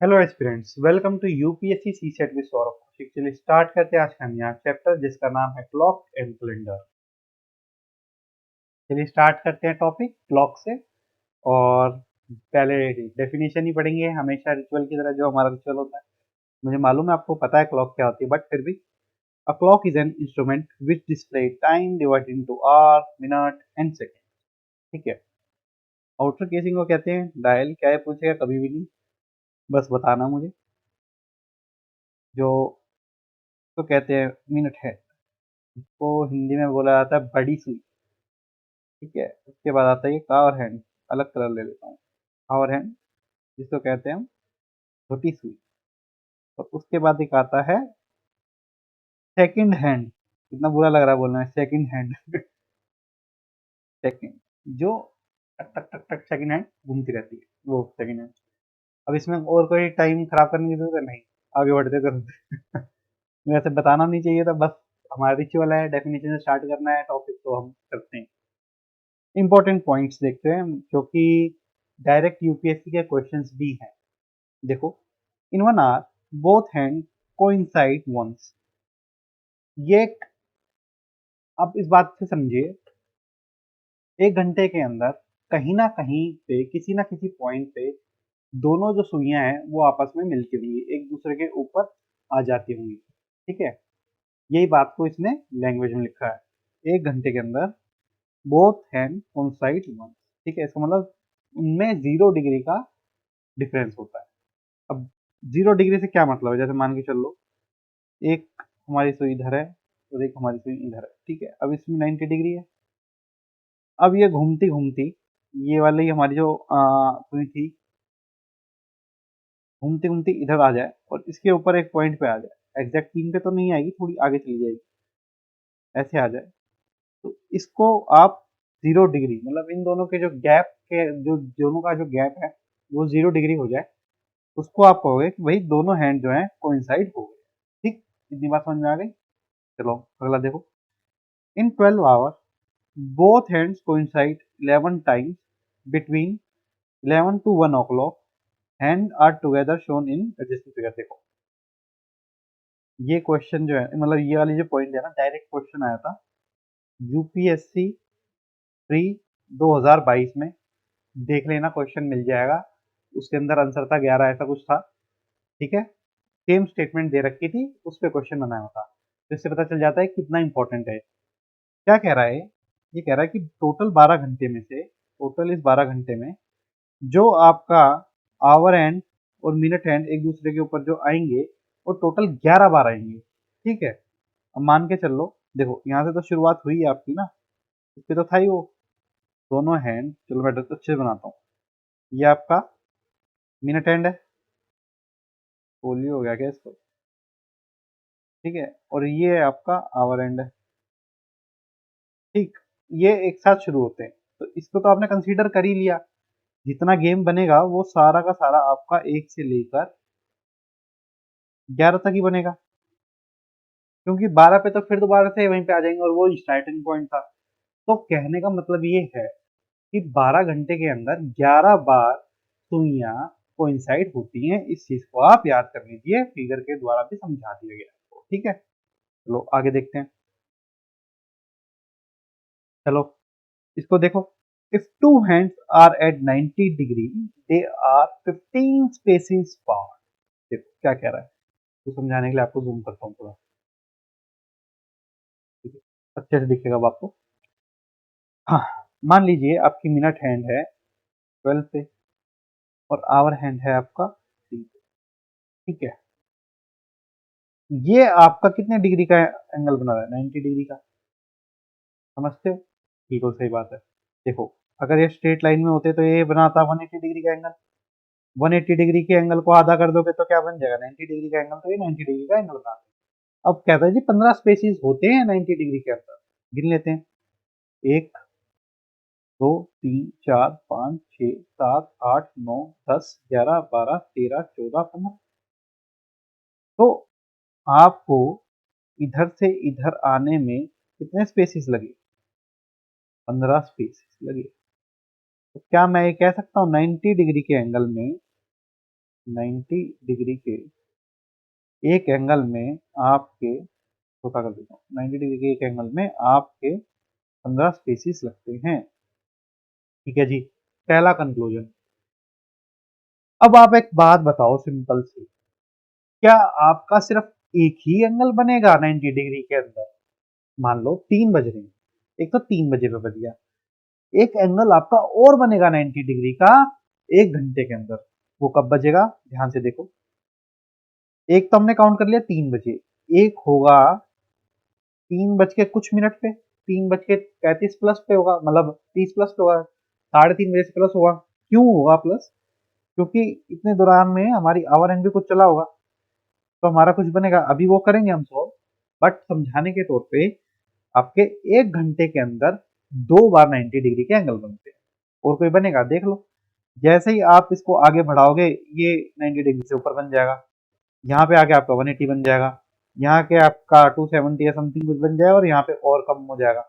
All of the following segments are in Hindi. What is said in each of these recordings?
Hello aspirants, welcome to UPSC CSAT with Saurabh Kaushik. चलिए स्टार्ट करते हैं आज का नया चैप्टर जिसका नाम है क्लॉक एंड कैलेंडर। चलिए स्टार्ट करते हैं टॉपिक क्लॉक से। और पहले डेफिनेशन ही पढ़ेंगे, हमेशा रिचुअल की तरह जो हमारा रिचुअल होता है। मुझे मालूम है आपको पता है क्लॉक क्या होती है, बट फिर भी a clock is an instrument which display time divided into hour, minute and second. ठीक है। आउटर केसिंग को कहते हैं डायल। क्या है पूछेगा कभी भी नहीं, बस बताना मुझे। जो तो कहते हैं मिनट है, इसको हिंदी में बोला जाता है बड़ी सुई। ठीक है। उसके बाद आता है ये कावर हैंड। अलग कलर ले लेता हूँ। कावर हैंड जिसको कहते हैं हम छोटी सुई। और उसके बाद एक आता है सेकंड हैंड। कितना बुरा लग रहा है बोलना है सेकंड हैंड। सेकंड जो टक टक टक टक सेकंड हैंड घूमती रहती है, वो सेकंड हैंड। अब इसमें और कोई टाइम खराब करने की जरूरत है नहीं, आगे बढ़ते तुरंत। वैसे बताना नहीं चाहिए था, बस हमारा रिचुअल है, डेफिनेशन से स्टार्ट करना है टॉपिक तो हम करते हैं। इंपॉर्टेंट पॉइंट्स देखते हैं जो कि डायरेक्ट यूपीएससी के क्वेश्चंस भी हैं। देखो, in 1 hour both hand coincide once. ये आप इस बात से समझिए, 1 घंटे के अंदर कहीं ना कहीं पे किसी ना किसी पॉइंट पे दोनों जो सुइयां हैं वो आपस में मिलती होंगी, एक दूसरे के ऊपर आ जाती होंगी। ठीक है। यही बात को इसने लैंग्वेज में लिखा है, 1 घंटे के अंदर बोथ हैंड कोइंसाइड वंस। ठीक है। इसका मतलब उनमें 0 डिग्री का डिफरेंस होता है। अब 0 डिग्री से क्या मतलब है, जैसे मान के चल लो एक हमारी सुई इधर है और एक हमारी सुई इधर है। ठीक है। अब इसमें 90 डिग्री है। अब ये घूमती घूमती, ये वाली हमारी जो सुई थी, घूमती घूमती इधर आ जाए और इसके ऊपर एक पॉइंट पे आ जाए। एग्जैक्ट 3 पे तो नहीं आएगी, थोड़ी आगे चली जाएगी, ऐसे आ जाए। तो इसको आप 0 डिग्री, मतलब इन दोनों के जो गैप के जो दोनों का जो गैप है वो 0 डिग्री हो जाए, उसको आप कहोगे कि भाई दोनों हैंड जो है कोइंसाइड हो गए। ठीक। इतनी बात समझ में आ गई। चलो अगला देखो। इन 12 hours both hands coincide 11 times between 11 to 1 o'clock and are together shown in adjacent figure। देखो, ये क्वेश्चन जो है, मतलब ये वाली जो पॉइंट है ना, डायरेक्ट क्वेश्चन आया था यूपीएससी प्री 2022 में। देख लेना, क्वेश्चन मिल जाएगा। उसके अंदर आंसर था 11, ऐसा कुछ था। ठीक है। सेम स्टेटमेंट दे रखी थी, उस पर क्वेश्चन बनाया हुआ था। तो इससे पता चल जाता है कितना इंपॉर्टेंट है। क्या कह रहा है, ये कह रहा है कि टोटल 12 घंटे में से, टोटल इस 12 घंटे में जो आपका आवर एंड और मिनट एंड एक दूसरे के ऊपर जो आएंगे वो टोटल 11 बार आएंगे। ठीक है। अब मान के चल लो, देखो यहाँ से तो शुरुआत हुई है आपकी ना, इस पे तो था ही वो दोनों हैंड। चलो मैं अच्छे से बनाता हूँ। ये आपका मिनट एंड है, पोलियो हो गया क्या इसको। ठीक है। और ये आपका आवर एंड है। ठीक। ये एक साथ शुरू होते हैं, तो इसको तो आपने कंसीडर कर ही लिया। जितना गेम बनेगा वो सारा का सारा आपका 1 से लेकर 11 तक ही बनेगा, क्योंकि 12 पे तो फिर दोबारा से वहीं पे आ जाएंगे और वो स्टार्टिंग पॉइंट था। तो कहने का मतलब ये है कि 12 घंटे के अंदर 11 बार सुइयां कोइंसाइड होती हैं। इस चीज को आप याद कर लीजिए, फिगर के द्वारा भी समझा दिया गया है। ठीक है। चलो आगे देखते हैं। चलो इसको देखो। If two hands are at 90 degree they are 15 spaces apart. देखो क्या कह रहा है, तो समझाने के लिए आपको जूम करता हूँ थोड़ा। ठीक है। अच्छे से दिखेगा अब आपको। हाँ, मान लीजिए आपकी मिनट हैंड है 12 पे और आवर हैंड है आपका 3 पे। ठीक है। ये आपका कितने डिग्री का एंगल बना रहा है, 90 डिग्री का। समझते हो, बिल्कुल सही बात है। देखो, अगर ये स्ट्रेट लाइन में होते तो ये बनाता 180 डिग्री का एंगल। 180 डिग्री के एंगल को आधा कर दोगे तो क्या बन जाएगा, 90 डिग्री का एंगल। तो ये 90 डिग्री का एंगल बनाते हैं। अब कहता है जी 15 स्पेसिस होते हैं 90 डिग्री के अंदर। गिन लेते हैं। 1, 2, 3, 4, 5, 6, 7, 8, 9, 10, 11, 12, 13, 14, 15। तो आपको इधर से इधर आने में कितने स्पेसिस लगे, 15 स्पेसिस लगे। तो क्या मैं ये कह सकता हूँ 90 डिग्री के एंगल में, 90 डिग्री के एक एंगल में आपके, छोटा कर देता हूँ, 90 डिग्री के एक एंगल में आपके 15 स्पीसीज लगते हैं। ठीक है जी, पहला कंक्लूजन। अब आप एक बात बताओ सिंपल सी, क्या आपका सिर्फ एक ही एंगल बनेगा 90 डिग्री के अंदर? मान लो 3 बज रहे हैं, एक तो 3 बजे पे बज गया, एक एंगल आपका और बनेगा 90 डिग्री का 1 घंटे के अंदर। वो कब बजेगा, ध्यान से देखो। एक तो हमने काउंट कर लिया 3 बजे, एक होगा 3 बज के कुछ मिनट पे, 3 बज के 35 प्लस पे होगा, मतलब 30 प्लस पे होगा, 3:30 बजे से प्लस होगा। क्यों होगा प्लस? क्योंकि इतने दौरान में हमारी आवर एंड भी कुछ चला होगा, तो हमारा कुछ बनेगा। अभी वो करेंगे हम सॉल्व, बट समझाने के तौर पे आपके 1 घंटे के अंदर 2 बार 90 डिग्री के एंगल बनते हैं। और कोई बनेगा देख लो। जैसे ही आप इसको आगे बढ़ाओगे, ये 90 डिग्री से ऊपर बन जाएगा, यहाँ पे आके आपका 180 बन जाएगा, यहाँ के आपका 270 या समथिंग कुछ बन जाएगा, और यहाँ पे और कम हो जाएगा।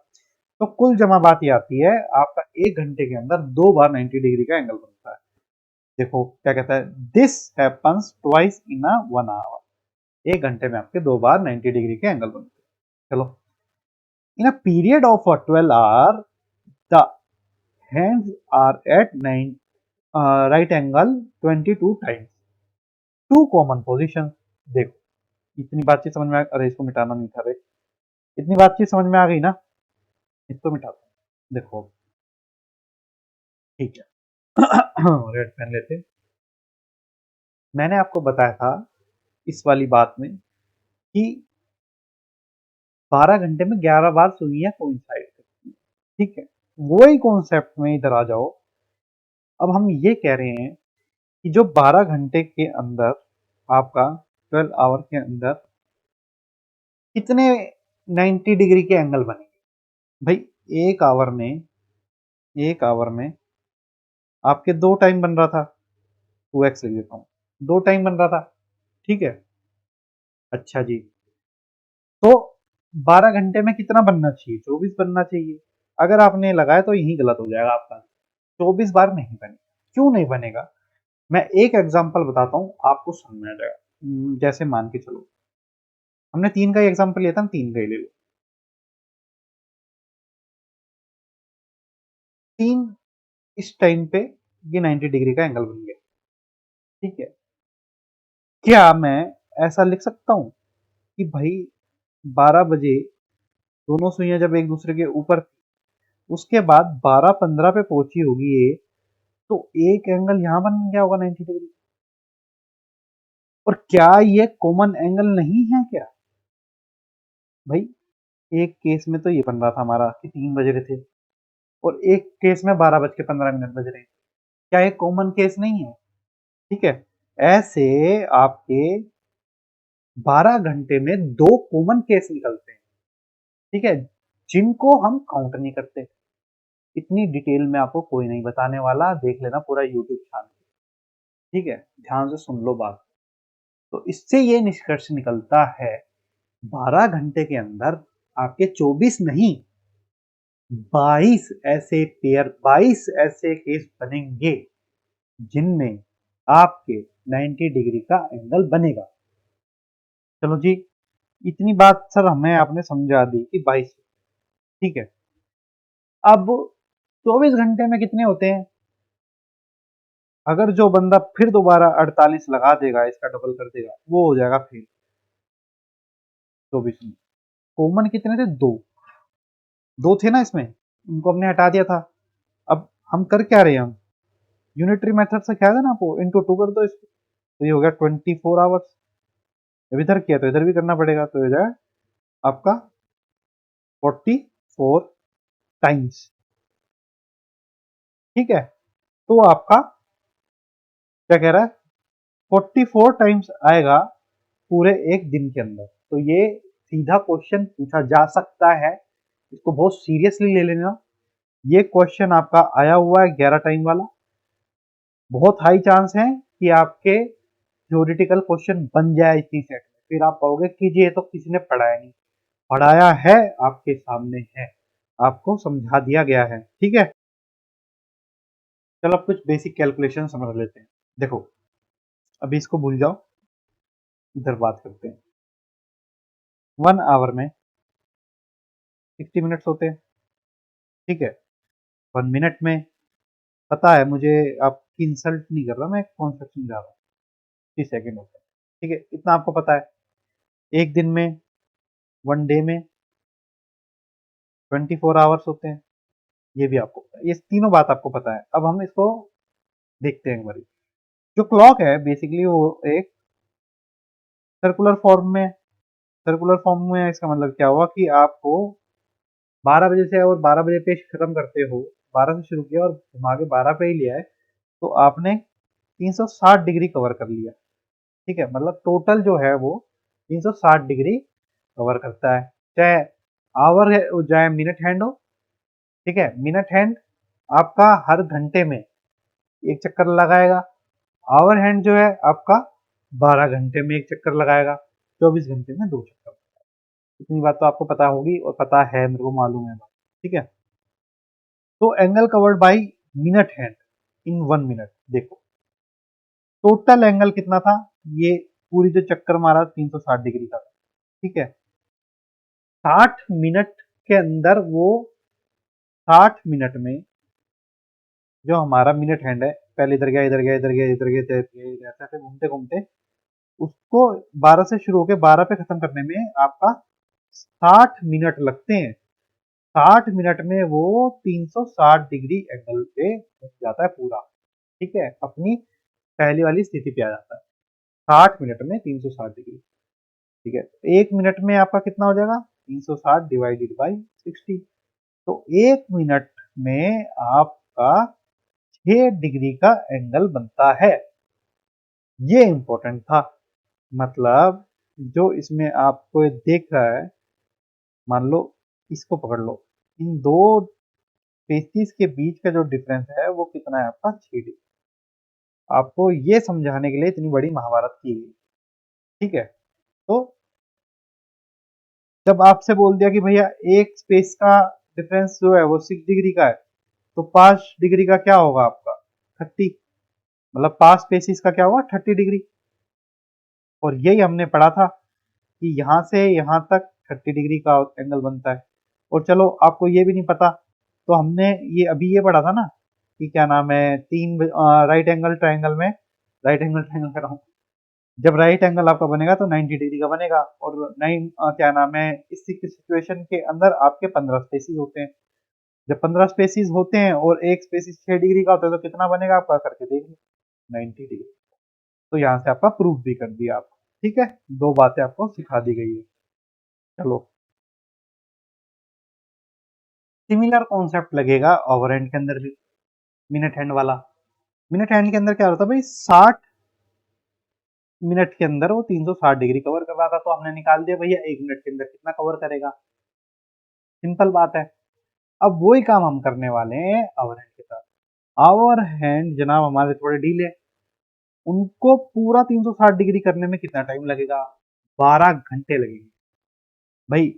तो कुल जमा बात ये आती है, आपका 1 घंटे के अंदर 2 बार 90 डिग्री का एंगल बनता है। देखो क्या कहता है, this happens twice in a 1 hour. 1 घंटे में आपके 2 बार 90 डिग्री के एंगल बनते हैं। चलो, in a period of 12 hour the hands are at 9 right angle 22 times, two common position. देखो इतनी बातचीत समझ में अरे इसको मिटाना नहीं था रे, इतनी बातचीत समझ में आ गई ना, इसको मिटाता हूँ। देखो ठीक है, रेड पेन लेते। मैंने आपको बताया था इस वाली बात में कि 12 घंटे में 11 बार सुइयां कोइंसाइड करती है। ठीक है, वही कॉन्सेप्ट में इधर आ जाओ। अब हम ये कह रहे हैं कि जो 12 घंटे के अंदर आपका 12 आवर के अंदर कितने 90 डिग्री के एंगल बनेंगे। भाई एक आवर में आपके 2 टाइम बन रहा था, 2x लिख देता हूँ, 2 टाइम बन रहा था। ठीक है, अच्छा जी, तो 12 घंटे में कितना बनना चाहिए, 24 बनना चाहिए। अगर आपने लगाया तो यही गलत हो जाएगा आपका, 24 बार नहीं बनेगा। क्यों नहीं बनेगा, मैं एक एग्जांपल बताता हूँ, आपको समझ में आ जाएगा। जैसे मान के चलो, हमने 3 का ही एग्जांपल लिया था, हम 3 का ही ले लो। 3 इस टाइम पे ये 90 डिग्री का एंगल बन गया। ठीक है, क्या मैं ऐसा लिख सकता हूँ कि भाई 12 बजे दोनों सुइयां जब एक दूसरे के ऊपर थी, उसके बाद 12:15 पे पहुंची होगी ये, तो एक एंगल यहां बन गया होगा 90 डिग्री। और क्या ये कॉमन एंगल नहीं है क्या? भाई एक केस में तो ये बन रहा था हमारा कि 3 बज रहे थे, और एक केस में 12:15 बज रहे हैं। क्या ये कॉमन केस नहीं है? ठीक है, ऐसे आपके 12 घंटे में 2 कॉमन केस निकलते हैं। ठीक है, जिनको हम काउंट नहीं करते। इतनी डिटेल में आपको कोई नहीं बताने वाला, देख लेना पूरा यूट्यूब चैनल। ठीक है, ध्यान से सुन लो बात। तो इससे ये निष्कर्ष निकलता है, 12 घंटे के अंदर आपके 24 नहीं, 22 ऐसे केस बनेंगे जिनमें आपके 90 डिग्री का एंगल बनेगा। चलो जी, इतनी बात सर हमें आपने समझा दी कि 22। ठीक है, अब 24 घंटे में कितने होते हैं? अगर जो बंदा फिर दोबारा 48 लगा देगा, इसका डबल कर देगा, वो हो जाएगा फिर 24 में। कॉमन कितने थे? दो, दो थे ना इसमें, उनको हमने हटा दिया था। अब हम कर क्या रहे हैं, हम यूनिटरी मेथड से क्या है ना, आपको इंटू 2 कर दो इसको, तो ये हो गया 24 आवर्स। जब इधर किया तो इधर भी करना पड़ेगा, तो हो जाएगा आपका 44 टाइम्स। ठीक है, तो आपका क्या कह रहा है, 44 टाइम्स आएगा पूरे एक दिन के अंदर। तो ये सीधा क्वेश्चन पूछा जा सकता है, इसको बहुत सीरियसली ले लेना। ये क्वेश्चन आपका आया हुआ है 11 टाइम वाला, बहुत हाई चांस है कि आपके थ्योरेटिकल क्वेश्चन बन जाए इसी सेट में। फिर आप कहोगे कि ये तो किसी ने पढ़ाया नहीं, पढ़ाया है, आपके सामने है, आपको समझा दिया गया है। ठीक है। चलो अब कुछ बेसिक कैलकुलेशन समझ लेते हैं। देखो, अभी इसको भूल जाओ, इधर बात करते हैं। 1 आवर में 60 मिनट्स होते हैं, ठीक है। 1 मिनट में, पता है मुझे, आपकी इंसल्ट नहीं कर रहा, मैं कॉन्सेप्ट समझा रहा हूँ। 60 सेकेंड होते हैं, ठीक है, इतना आपको पता है। एक दिन में, 1 डे में 24 आवर्स होते हैं, ये भी आपको पता है। ये तीनों बात आपको पता है। अब हम इसको देखते हैं एक बारी। जो क्लॉक है बेसिकली वो एक सर्कुलर फॉर्म में, सर्कुलर फॉर्म में इसका मतलब क्या हुआ कि आपको 12 बजे से और 12 बजे पे खत्म करते हो, 12 से शुरू किया और घुमा के 12 पे ही लिया है, तो आपने 360 डिग्री कवर कर लिया, ठीक है। मतलब टोटल जो है वो 360 डिग्री कवर करता है। चाहे आवर है, चाहे मिनट हैंड हो, ठीक है। मिनट हैंड आपका हर घंटे में एक चक्कर लगाएगा, आवर हैंड जो है आपका 12 घंटे में एक चक्कर लगाएगा, 24 घंटे में 2 चक्कर। इतनी बात तो आपको पता होगी और पता है, मेरे को मालूम है बात, ठीक है। तो angle covered by minute hand in 1 minute, देखो टोटल एंगल कितना था, ये पूरी जो चक्कर मारा 360 डिग्री का, ठीक है। 60 मिनट के अंदर वो 60 मिनट में जो हमारा मिनट हैंड है, पहले इधर गया, इधर गया, इधर गया, इधर गया, इधर गया, ऐसे ऐसे घूमते घूमते उसको 12 से शुरू होकर 12 पे खत्म करने में आपका 60 मिनट लगते हैं। 60 मिनट में वो 360 डिग्री एंगल पे पहुंच जाता है पूरा, ठीक है, अपनी पहली वाली स्थिति पे आ जाता है। 60 मिनट में 360 डिग्री, ठीक है। 1 मिनट में आपका कितना हो जाएगा, 360 डिवाइडेड बाई 60। तो 1 मिनट में आपका 6 डिग्री का एंगल बनता है। ये इंपॉर्टेंट था। मतलब जो इसमें आपको देख रहा है, मान लो इसको पकड़ लो, इन दो स्पेसीज के बीच का जो डिफरेंस है वो कितना है आपका, 6 डिग्री। आपको ये समझाने के लिए इतनी बड़ी महाभारत की गई, ठीक है। तो जब आपसे बोल दिया कि भैया एक स्पेस का डिफरेंस जो है वो 6 डिग्री का है, तो 5 डिग्री का क्या होगा आपका, 30। मतलब 5 स्पेसिस का क्या होगा, 30 डिग्री। और यही हमने पढ़ा था कि यहाँ से यहाँ तक 30 डिग्री का एंगल बनता है। और चलो आपको ये भी नहीं पता, तो हमने ये अभी ये पढ़ा था ना कि क्या नाम है, तीन राइट एंगल ट्राइंगल में, राइट एंगल ट्राइंगल कर रहा हूँ, जब राइट एंगल आपका बनेगा तो 90 डिग्री का बनेगा। और क्या नाम है, इस सिचुएशन के अंदर आपके 15 स्पेसीज होते हैं। जब 15 स्पेसीज होते हैं और एक स्पेसीज 6 डिग्री का होता है, तो कितना बनेगा आपका, करके देख लो, 90 डिग्री। तो यहाँ से आपका प्रूफ भी कर दिया आप, ठीक है। दो बातें आपको सिखा दी गई है। चलो, सिमिलर कॉन्सेप्ट लगेगा ओवरहेंड के अंदर भी, मिनट हैंड वाला। मिनट हैंड के अंदर क्या होता है भाई, 60 मिनट के अंदर वो 360 डिग्री कवर कर रहा था, तो हमने निकाल दिया भैया 1 मिनट के अंदर कितना कवर करेगा। सिंपल बात है। अब वही काम हम करने वाले हैं ओवर हैंड के साथ। ओवर हैंड जनाब हमारे थोड़े ढीले, उनको पूरा 360 डिग्री करने में कितना टाइम लगेगा, 12 घंटे लगेंगे भाई।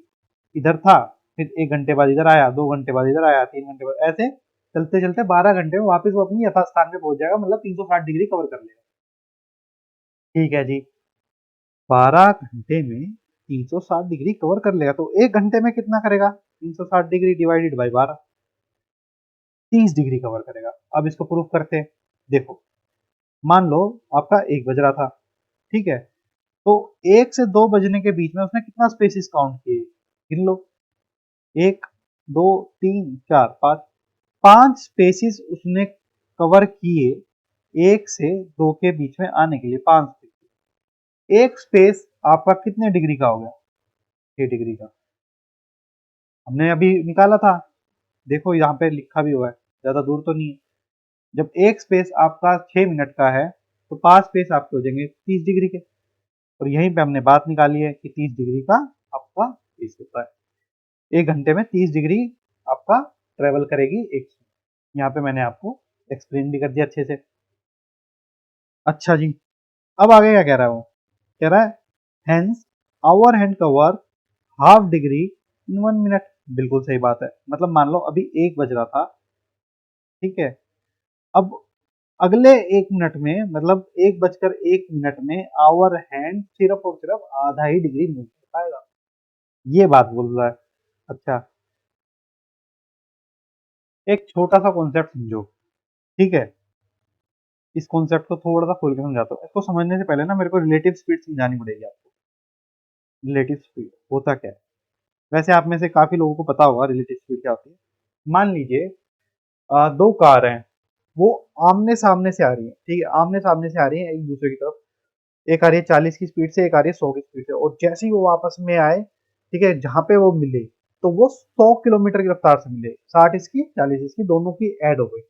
इधर था, फिर 1 घंटे बाद इधर आया, 2 घंटे बाद इधर आया, 3 घंटे बाद, ऐसे चलते चलते 12 घंटे में वापस वो अपनी यथास्थान पे पहुंच जाएगा, मतलब 360 डिग्री कवर कर लेगा, ठीक है जी। 12 घंटे में 360 डिग्री कवर कर लेगा, तो 1 घंटे में कितना करेगा, 360 degree divided by 12, 30 degree cover करेगा। अब इसको प्रूफ करते हैं। देखो, मान लो आपका 1 बज रहा था, ठीक है। तो 1 से 2 बजने के बीच में उसने कितना स्पेसिस काउंट किए, गिन लो, 1, 2, 3, 4, 5, 5 स्पेसिस उसने कवर किए 1 से 2 के बीच में आने के लिए, 5 स्पेसिस। एक स्पेस आपका कितने डिग्री का हो गया, 6 डिग्री का, हमने अभी निकाला था। देखो यहाँ पे लिखा भी हुआ है, ज्यादा दूर तो नहीं है। जब एक स्पेस आपका 6 मिनट का है, तो 5 स्पेस आपके हो जाएंगे 30 डिग्री के। और यहीं पे हमने बात निकाली है कि 30 डिग्री का आपका स्पेस होता है। 1 घंटे में 30 डिग्री आपका ट्रेवल करेगी एक। यहाँ पे मैंने आपको एक्सप्लेन भी कर दिया अच्छे से। अच्छा जी, अब आगे क्या कह रहा है वो, कह रहा है hence hour hand cover half degree in 1 minute. बिल्कुल सही बात है। मतलब मान लो अभी 1 बज रहा था, ठीक है, अब अगले 1 मिनट में, मतलब 1 बजकर 1 मिनट में आवर हैंड सिर्फ और सिर्फ आधा ही डिग्री मूव कर पाएगा, ये बात बोल रहा है। अच्छा, एक छोटा सा कॉन्सेप्ट समझो, ठीक है। इस कॉन्सेप्ट को थोड़ा सा खोल के समझाता हूँ। इसको समझने से पहले ना मेरे को रिलेटिव स्पीड समझानी पड़ेगी आपको। रिलेटिव स्पीड होता क्या है? वैसे आप में से काफी लोगों को पता होगा रिलेटिव स्पीड क्या होती है। मान लीजिए दो कार हैं, वो आमने सामने से आ रही है, ठीक है, आमने सामने से आ रही है एक दूसरे की तरफ। एक आ रही है 40 की स्पीड से, एक आ रही है 100 की स्पीड से, और जैसे ही वो आपस में आए, ठीक है, जहां पे वो मिले, तो वो 100 किलोमीटर की रफ्तार से मिले, 60 इसकी 40 इसकी, दोनों की ऐड हो गई,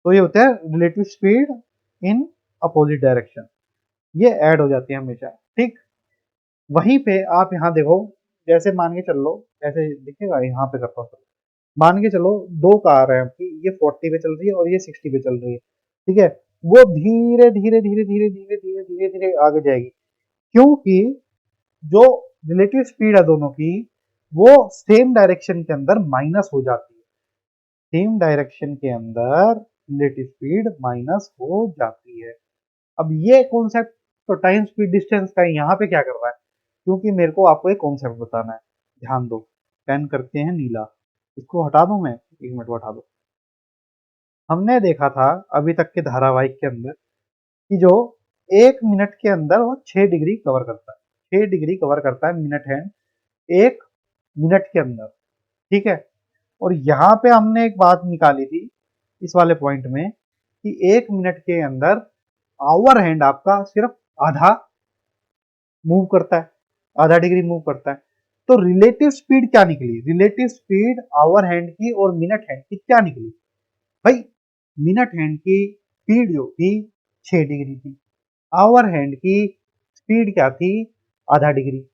तो ये होता है relative speed in opposite direction. ये ऐड हो जाती है हमेशा, ठीक। वहीं पे आप यहाँ देखो, जैसे मान के चल लो, ऐसे दिखेगा, यहाँ पे करता हूँ। मान के चलो दो कार है आपकी, ये 40 पे चल रही है और ये 60 पे चल रही है, ठीक है। वो धीरे धीरे धीरे धीरे धीरे धीरे धीरे धीरे आगे जाएगी, क्योंकि जो रिलेटिव स्पीड है दोनों की, वो सेम डायरेक्शन के अंदर माइनस हो जाती है। सेम डायरेक्शन के अंदर रिलेटिव स्पीड माइनस हो जाती है। अब ये कॉन्सेप्ट तो टाइम स्पीड डिस्टेंस का यहाँ पे क्या कर रहा है, क्योंकि मेरे को आपको एक कॉन्सेप्ट बताना है। ध्यान दो, पेन करते हैं नीला, इसको हटा दूं मैं, 1 मिनट को हटा दो। हमने देखा था अभी तक के धारावाहिक के अंदर कि जो 1 मिनट के अंदर वो 6 डिग्री कवर करता है, 6 डिग्री कवर करता है मिनट हैंड 1 मिनट के अंदर, ठीक है। और यहाँ पे हमने एक बात निकाली थी इस वाले पॉइंट में कि 1 मिनट के अंदर आवर हैंड आपका सिर्फ आधा मूव करता है, आधा डिग्री मूव करता है। तो रिलेटिव स्पीड क्या निकली? रिलेटिव स्पीड आवर हैंड की और मिनट हैंड की क्या निकली भाई? मिनट हैंड की स्पीड जो थी 6 डिग्री थी, आवर हैंड की स्पीड क्या थी? आधा डिग्री।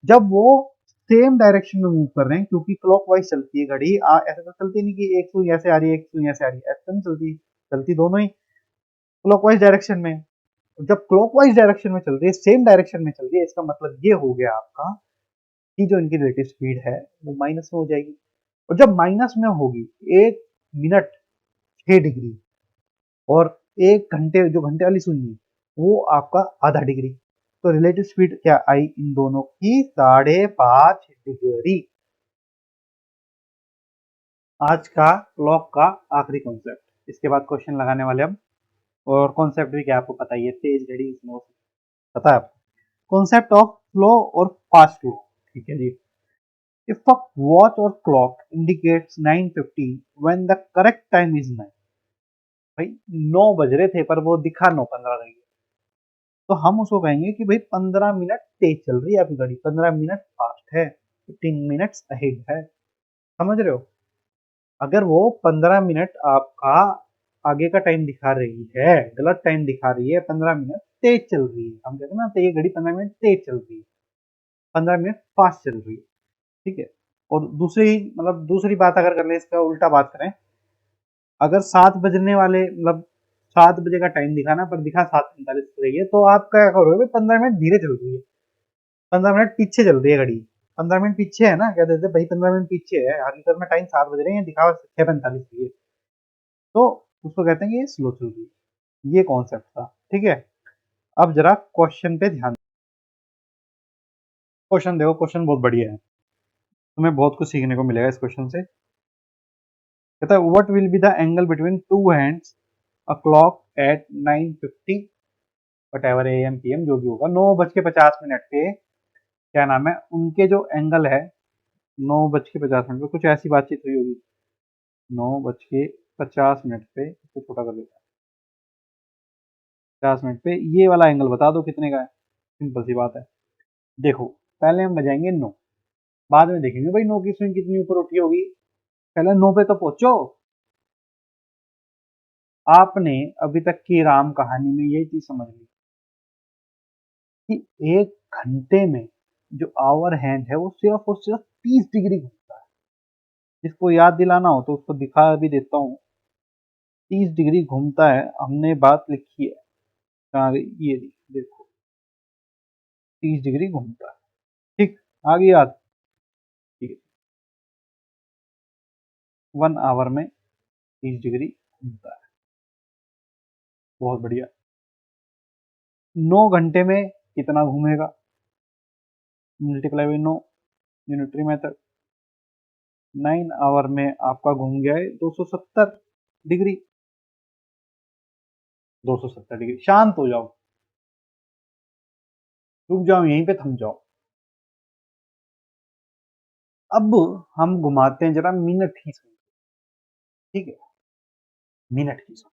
जब वो सेम डायरेक्शन में मूव कर रहे हैं, क्योंकि क्लॉकवाइज चलती है घड़ी, ऐसे तो चलती नहीं कि एक सुई ऐसे आ रही है एक सुई ऐसे आ रही है, ऐसे तो नहीं चलती, चलती दोनों ही क्लॉकवाइज डायरेक्शन में। जब क्लॉकवाइज डायरेक्शन में चल रही है, सेम डायरेक्शन में चल रही है, इसका मतलब ये हो गया आपका कि जो इनकी रिलेटिव स्पीड है वो माइनस में हो जाएगी। और जब माइनस में होगी, 1 मिनट 6 डिग्री, और 1 घंटे, जो घंटे वाली सुई है, वो आपका आधा डिग्री। तो रिलेटिव स्पीड क्या आई इन दोनों की? 5.5 डिग्री। आज का क्लॉक का आखिरी कॉन्सेप्ट, इसके बाद क्वेश्चन लगाने वाले हम। और कॉन्सेप्ट भी क्या आपको पता ही है, तेज घड़ी स्लो, पता है आपको कॉन्सेप्ट ऑफ स्लो और फास्ट फ्लो, ठीक है जी। इफ अ वॉच और clock indicates 9:15 when the correct time is 9, भाई 9 बज रहे थे पर वो दिखा 9:15 रही है, तो हम उसको कहेंगे कि भाई 15 मिनट तेज चल रही है आपकी घड़ी, 15 मिनट फास्ट है, 15 मिनट्स अहेड है। समझ रहे हो? अगर वो 15 मिनट आपका आगे का टाइम दिखा रही है, गलत टाइम दिखा रही है, 15 मिनट तेज चल रही है, हम कहते हैं ना, तो ये घड़ी 15 मिनट तेज चल रही है, 15 मिनट फास्ट चल रही है, ठीक है। और दूसरी, मतलब दूसरी बात अगर कर ले, इसका उल्टा बात करें, अगर 7 बजने वाले, मतलब 7 बजे का टाइम दिखाना पर दिखा 7:45 रही है, तो आप क्या करोगे? 15 मिनट धीरे चल रही है, 15 मिनट पीछे चल रही है घड़ी, 15 मिनट पीछे है ना, कहते थे भाई 15 मिनट पीछे है, हकीकत में टाइम 7 बज रहे हैं, दिखावा 6:45 रही है, तो उसको कहते हैं कि ये स्लो चल रही है। ये कॉन्सेप्ट था, ठीक है। अब जरा क्वेश्चन पे ध्यान। क्वेश्चन देखो, क्वेश्चन बहुत बढ़िया है, तुम्हें बहुत कुछ सीखने को मिलेगा इस क्वेश्चन से। कहता है what will be the angle between two hands a clock at 9:50, whatever AM PM जो भी होगा, 9:50 पे, क्या नाम है उनके जो एंगल है, 9:50 पे कुछ ऐसी बातचीत हुई होगी। 9:50 पे, इसको छोटा कर देता है, 50 मिनट पे ये वाला एंगल बता दो कितने का है। सिंपल सी बात है, देखो पहले हम बजाएंगे 9, बाद में देखेंगे भाई 9 की स्विंग कितनी ऊपर उठी होगी, पहले 9 पे तो पहुंचो। आपने अभी तक की राम कहानी में यही चीज समझ ली कि 1 घंटे में जो आवर हैंड है वो सिर्फ और सिर्फ 30 डिग्री घूमता है। जिसको याद दिलाना हो तो उसको दिखा भी देता हूँ, 30 डिग्री घूमता है, हमने बात लिखी है, कहाँ गई ये देखो, 30 डिग्री घूमता है, ठीक। आगे याद, ठीक है, 1 आवर में 30 डिग्री घूमता है। बहुत बढ़िया। 9 घंटे में कितना घूमेगा? Multiply by 9, unitary method. 9 hour में आपका घूम गया है 270 डिग्री। 270 डिग्री। शांत हो जाओ, रुक जाओ, यहीं पे थम जाओ। अब हम घुमाते हैं जरा मिनट की सुन, ठीक है? मिनट की सुन।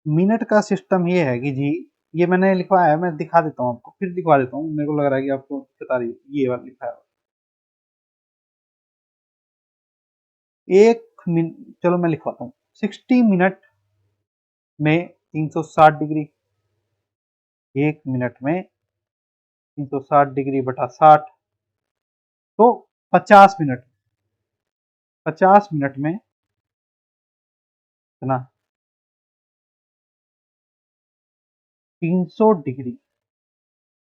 मिनट का सिस्टम ये है कि जी, ये मैंने लिखवाया है, मैं दिखा देता हूँ आपको, फिर दिखा देता हूँ, मेरे को लग रहा है कि आपको दिक्कत आ रही है। ये वाला लिखा है एक मिनट, चलो मैं लिखवाता हूँ। 60 मिनट में 360 डिग्री। 1 मिनट में 360 डिग्री बटा 60, तो 50 मिनट। 50 मिनट में कितना? 300 डिग्री।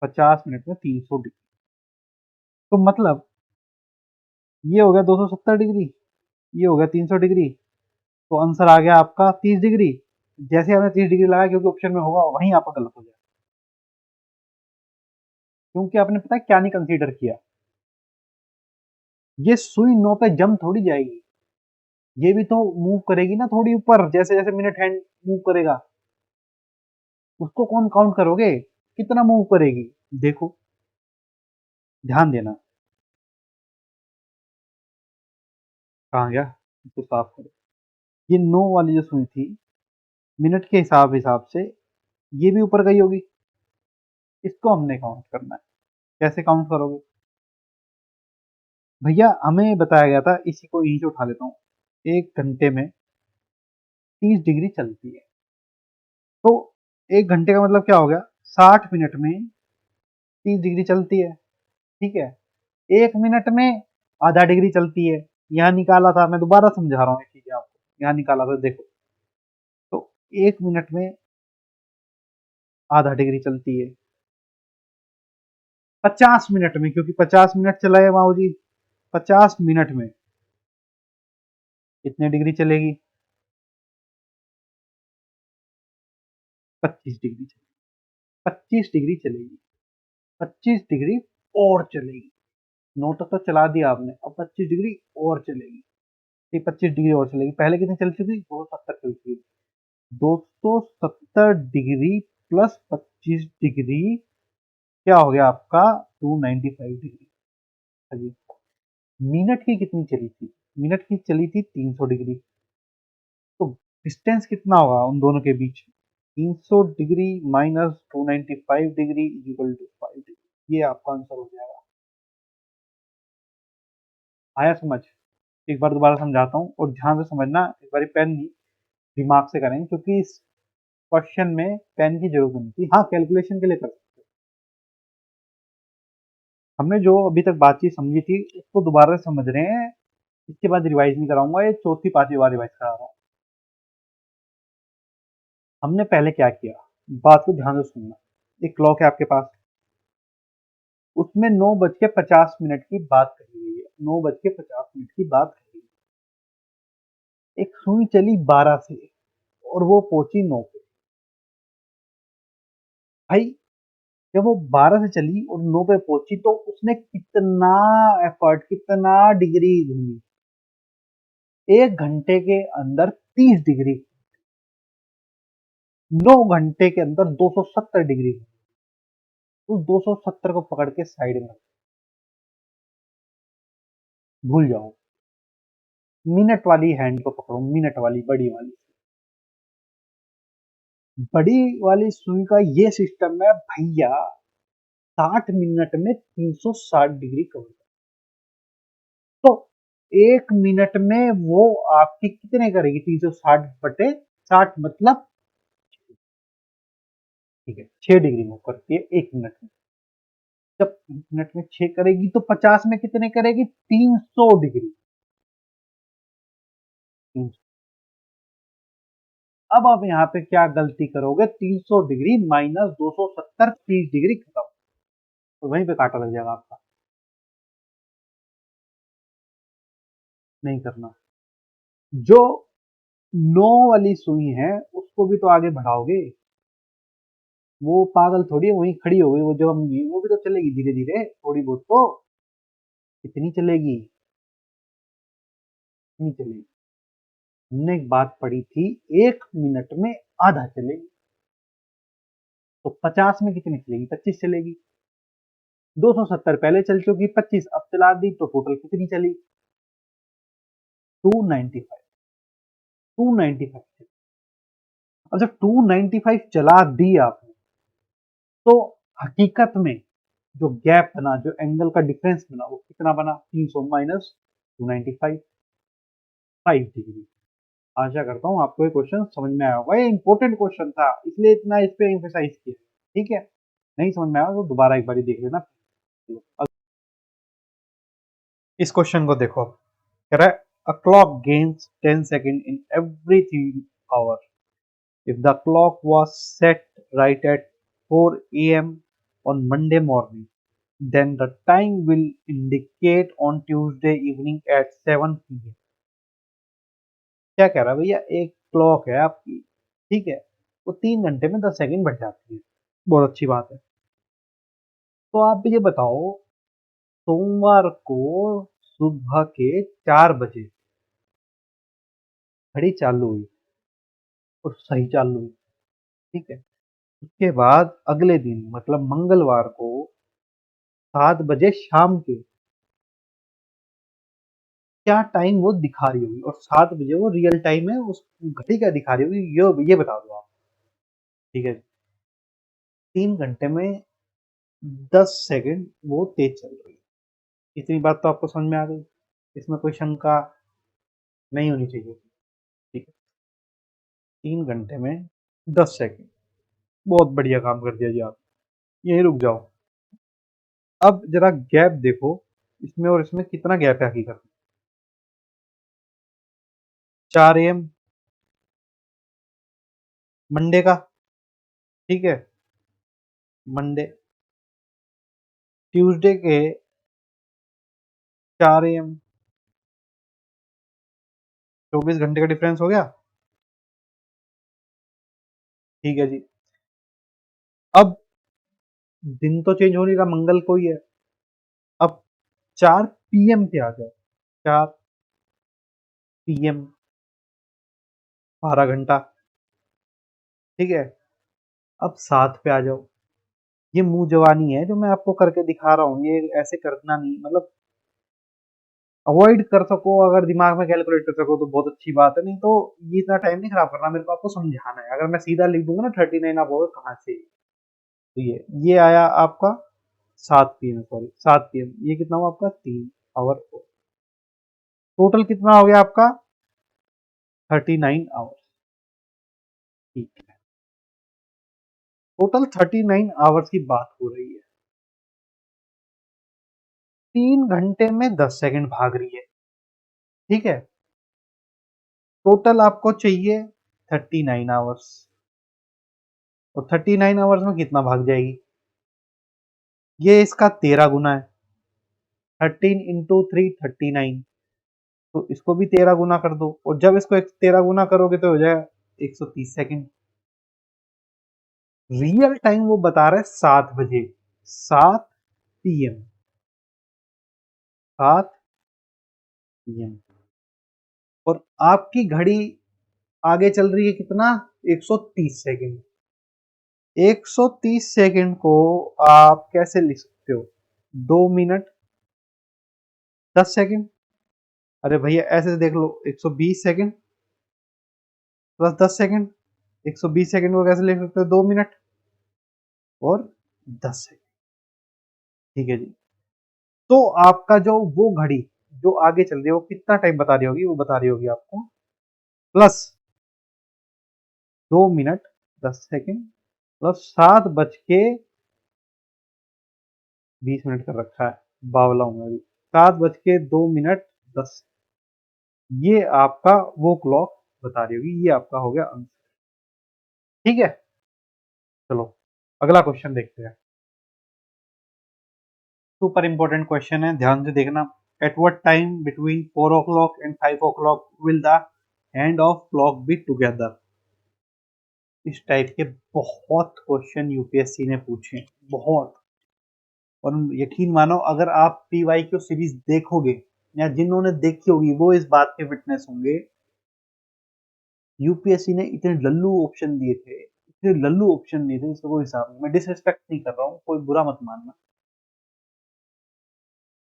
50 मिनट में 300 डिग्री, तो मतलब ये हो गया 270 डिग्री, ये हो गया 300 डिग्री, तो आंसर आ गया आपका 30 डिग्री। जैसे आपने 30 डिग्री लगाया, क्योंकि ऑप्शन में होगा, वहीं आपका गलत हो जाएगा, क्योंकि आपने पता है क्या नहीं कंसीडर किया। ये सुई 9 पे जम थोड़ी जाएगी, ये भी तो मूव करेगी ना थोड़ी ऊपर, जैसे जैसे मिनट हैंड मूव करेगा, उसको कौन काउंट करोगे? कितना मूव करेगी? देखो, ध्यान देना। कहाँ गया? इसको साफ करो। ये 9 वाली जो सुई थी, मिनट के हिसाब से ये भी ऊपर गई होगी, इसको हमने काउंट करना है। कैसे काउंट करोगे भैया? हमें बताया गया था, इसी को यहीं से उठा लेता हूँ। 1 घंटे में 30 डिग्री चलती है, तो 1 घंटे का मतलब क्या हो गया? 60 मिनट में 30 डिग्री चलती है, ठीक है? 1 मिनट में आधा डिग्री चलती है। यहाँ निकाला था, मैं दोबारा समझा रहा हूँ ये चीजें आपको, यहाँ निकाला था देखो। तो 1 मिनट में आधा डिग्री चलती है। 50 मिनट में, क्योंकि 50 मिनट चला है माऊ जी, 50 मिनट में कितने डिग्री चलेगी? 25 डिग्री चलेगी। 25 डिग्री चलेगी। 25 डिग्री और चलेगी। 9 तक तो चला दिया आपने, अब 25 डिग्री और चलेगी। ठीक, 25 डिग्री और चलेगी। पहले कितनी चल चुकी? 270 चल चुकी। 270 डिग्री प्लस 25 डिग्री क्या हो गया आपका? 295 डिग्री। चलिए, मिनट की कितनी चली थी? मिनट की चली थी 300 डिग्री। तो डिस्टेंस कितना होगा उन दोनों के बीच? 300 degree minus 295 degree equal to 5 degree. ये आपका आंसर हो जाएगा। आया समझ? एक बार दोबारा समझाता हूँ, और ध्यान से समझना, इस बार पेन नहीं दिमाग से करेंगे, क्योंकि इस क्वेश्चन में पेन की जरूरत नहीं थी। हाँ, कैलकुलेशन के लिए कर सकते हो। हमने जो अभी तक बातचीत समझी थी, उसको दोबारा से समझ रहे हैं। इसके बाद रिवाइज नहीं कराऊंगा, ये चौथी पांचवी बार रिवाइज करा रहा हूँ। हमने पहले क्या किया, बात को ध्यान से सुनना। एक क्लॉक है आपके पास, उसमें 9:50 की बात कही गई है। 9:50 की बात कही गई है। एक सुई चली 12 से, और वो पहुंची 9 पे। भाई, जब वो 12 से चली और 9 पे पहुंची, तो उसने कितना एफर्ट, कितना डिग्री घूमी? 1 घंटे के अंदर 30 डिग्री। 9 घंटे के अंदर 270 डिग्री। उस 270 को पकड़ के साइड में भूल जाओ। मिनट वाली हैंड को पकड़ो, मिनट वाली बड़ी वाली। बड़ी वाली सुई का ये सिस्टम है भैया, 60 मिनट में 360 डिग्री कवर। तो 1 मिनट में वो आपकी कितने करेगी? 360 बटे 60 मतलब, ठीक है, 6 डिग्री मूव करती है 1 मिनट में। जब 1 मिनट में 6 करेगी, तो 50 में कितने करेगी? 300 डिग्री। अब आप यहाँ पे क्या गलती करोगे? 300 डिग्री माइनस 270, 30 डिग्री खत्म, तो वहीं पे काटा लग जाएगा आपका। नहीं करना। जो 9 वाली सुई है उसको भी तो आगे बढ़ाओगे, वो पागल थोड़ी है वहीं खड़ी हो गई, वो जब हम वो भी तो चलेगी धीरे धीरे थोड़ी बहुत तो, कितनी चलेगी, नहीं चलेगी। हमने एक बात पढ़ी थी, 1 मिनट में आधा चलेगी, तो 50 में कितनी चलेगी, 25 चलेगी। 270 पहले चल चुकी, 25 अब चला दी, तो टोटल कितनी चली, 295। 295। अब जब 295 चला दी आपने, तो हकीकत में जो गैप बना, जो एंगल का डिफरेंस बना, वो कितना बना, 300 माइनस 295, 5 डिग्री। आशा करता हूँ आपको ये क्वेश्चन समझ में आया होगा, ये इंपॉर्टेंट क्वेश्चन था इसलिए इतना इस पे एम्फेसाइज किया। ठीक है, नहीं समझ में आया तो दोबारा एक बार देख लेना। इस क्वेश्चन को देखो, कह रहा है a clock gains 10 second in every 3 hour. If the clock was set right at 4 AM on Monday morning, then the time will indicate on Tuesday evening at 7 PM। क्या कह रहा है भैया, एक क्लॉक है आपकी, ठीक है, वो 3 घंटे में 10 सेकंड बढ़ जाती है, बहुत अच्छी बात है। तो आप ये बताओ, सोमवार को सुबह के 4 बजे घड़ी चालू हुई और सही चालू हुई, ठीक है। उसके बाद अगले दिन मतलब मंगलवार को 7 बजे शाम के क्या टाइम वो दिखा रही होगी, और 7 बजे वो रियल टाइम है, उस घड़ी क्या दिखा रही होगी ये बता दो आप। ठीक है, 3 घंटे में 10 सेकंड वो तेज चल रही है। इतनी बात तो आपको समझ में आ गई, इसमें कोई शंका नहीं होनी चाहिए। ठीक है, 3 घंटे में 10 सेकंड, बहुत बढ़िया काम कर दिया जी आप, यहीं रुक जाओ। अब जरा गैप देखो, इसमें और इसमें कितना गैप है हकीकत में, 4 AM मंडे का, ठीक है, मंडे, ट्यूसडे के 4 AM, 24 घंटे का डिफरेंस हो गया। ठीक है जी, अब दिन तो चेंज हो नहीं रहा, मंगल को ही है। अब 4 PM पे आ जाओ, 4 PM, 12 घंटा, ठीक है। अब 7 पे आ जाओ, ये मुंह जवानी है जो मैं आपको करके दिखा रहा हूँ, ये ऐसे करना नहीं, मतलब अवॉइड कर सको, अगर दिमाग में कैलकुलेट कर सको तो बहुत अच्छी बात है, नहीं तो ये इतना टाइम नहीं खराब करना, मेरे को आपको समझाना है। अगर मैं सीधा लिख दूंगा ना 39 आप होगा कहाँ से, तो ये आया आपका 7 PM, सॉरी 7 PM, ये कितना हुआ आपका 3 आवर, टोटल कितना हो गया आपका 39 आवर्स। ठीक है, टोटल 39 आवर्स की बात हो रही है, 3 घंटे में 10 सेकंड भाग रही है, ठीक है। टोटल आपको चाहिए 39 आवर्स, और 39 आवर्स में कितना भाग जाएगी, ये इसका 13 गुना है, 13 × 3 39, तो इसको भी 13 गुना कर दो, और जब इसको 13 गुना करोगे तो हो जाएगा 130 सेकंड। रियल टाइम वो बता रहा है 7 बजे, 7 PM, 7 PM, और आपकी घड़ी आगे चल रही है कितना, 130 सेकंड। 130 सेकंड को आप कैसे लिख सकते हो, 2 मिनट 10 सेकंड। अरे भैया ऐसे देख लो, 120 सेकंड प्लस 10 सेकंड, 120 सेकंड को कैसे लिख सकते हो, 2 मिनट और 10 सेकंड। ठीक है जी, तो आपका जो वो घड़ी जो आगे चल रही है वो कितना टाइम बता रही होगी, वो बता रही होगी आपको प्लस 2 मिनट 10 सेकंड प्लस 7 बज के 20 मिनट कर रखा है, बावला हूं मैं भी, 7 बज के 2 मिनट 10, ये आपका वो क्लॉक बता रही होगी, ये आपका हो गया आंसर। ठीक है, चलो अगला क्वेश्चन देखते हैं। सुपर इंपॉर्टेंट क्वेश्चन है, ध्यान से देखना। Eight what time between 4 o'clock and 5 o'clock will the hand of clock be together. इस टाइप के बहुत क्वेश्चन यूपीएससी ने पूछे, बहुत। और यकीन मानो अगर आप पीवाईक्यू सीरीज देखोगे या जिन्होंने देखी होगी वो इस बात के फिटनेस होंगे, यूपीएससी ने इतने लल्लू ऑप्शन दिए थे, इतने लल्लू ऑप्शन दिए थे, इसका कोई हिसाब नहीं। मैं डिसरिस्पेक्ट नहीं कर रहा हूँ, कोई बुरा मत मानना।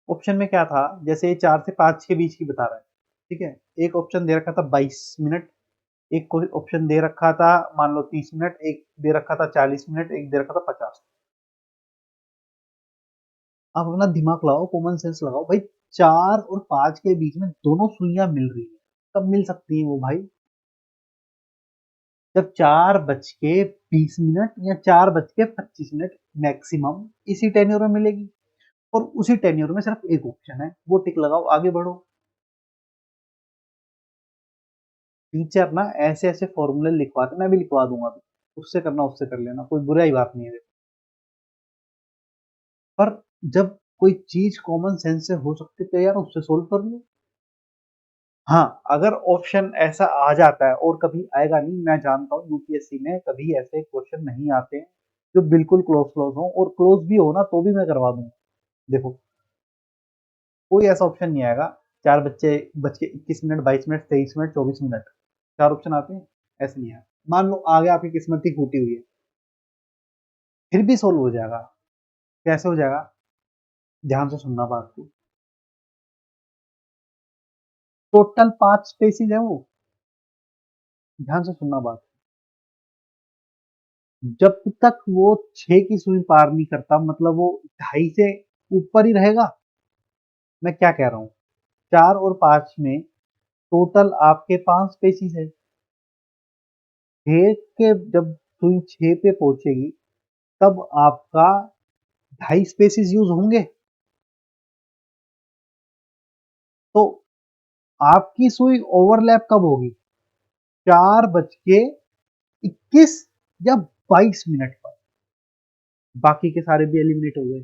ऑप्शन में क्या था, जैसे 4 से 5 के बीच की बता रहा है, ठीक है। एक ऑप्शन दे रखा था 22 मिनट, एक कोई ऑप्शन दे रखा था मान लो 30 मिनट, एक दे रखा था 40 मिनट, एक दे रखा था 50। आप अपना दिमाग लगाओ, कॉमन सेंस लगाओ भाई। 4 और 5 के बीच में दोनों सुइयां मिल रही है, कब मिल सकती है वो भाई? जब 4:20 या 4:25 मैक्सिमम इसी टेन्योर में मिलेगी, और उसी टेन्योर में सिर्फ एक ऑप्शन है, वो टिक लगाओ, आगे बढ़ो। टीचर ना ऐसे ऐसे फॉर्मूले लिखवाते, मैं भी लिखवा दूंगा अभी, उससे करना उससे कर लेना, कोई बुरा ही बात नहीं है। पर जब कोई चीज कॉमन सेंस से हो सकती है तो यार उससे सोल्व कर लो। हाँ, अगर ऑप्शन ऐसा आ जाता है, और कभी आएगा नहीं, मैं जानता हूँ यूपीएससी में कभी ऐसे क्वेश्चन नहीं आते हैं जो बिल्कुल क्लोज क्लोज हो, और क्लोज भी हो ना तो भी मैं करवा दूंगा। देखो, कोई ऐसा ऑप्शन नहीं आएगा 4:21, 22 मिनट, 23 मिनट, 24 मिनट, 4 ऑप्शन आते हैं, ऐसे नहीं आया। मान लो आगे आपकी किस्मत ही फूटी हुई है, फिर भी सोल्व हो जाएगा। कैसे हो जाएगा? ध्यान से सुनना बात को। टोटल 5 स्पेसिस है वो, ध्यान से सुनना बात। जब तक वो 6 की सुई पार नहीं करता, मतलब वो 2.5 से ऊपर ही रहेगा। मैं क्या कह रहा हूँ, 4 और 5 में टोटल आपके 5 स्पेसिस है। 6 के जब सुई 6 पे पहुंचेगी तब आपका 2.5 स्पेसिस यूज होंगे। तो आपकी सुई ओवरलैप कब होगी? 4:21 या 22 मिनट पर। बाकी के सारे भी एलिमिनेट हो गए।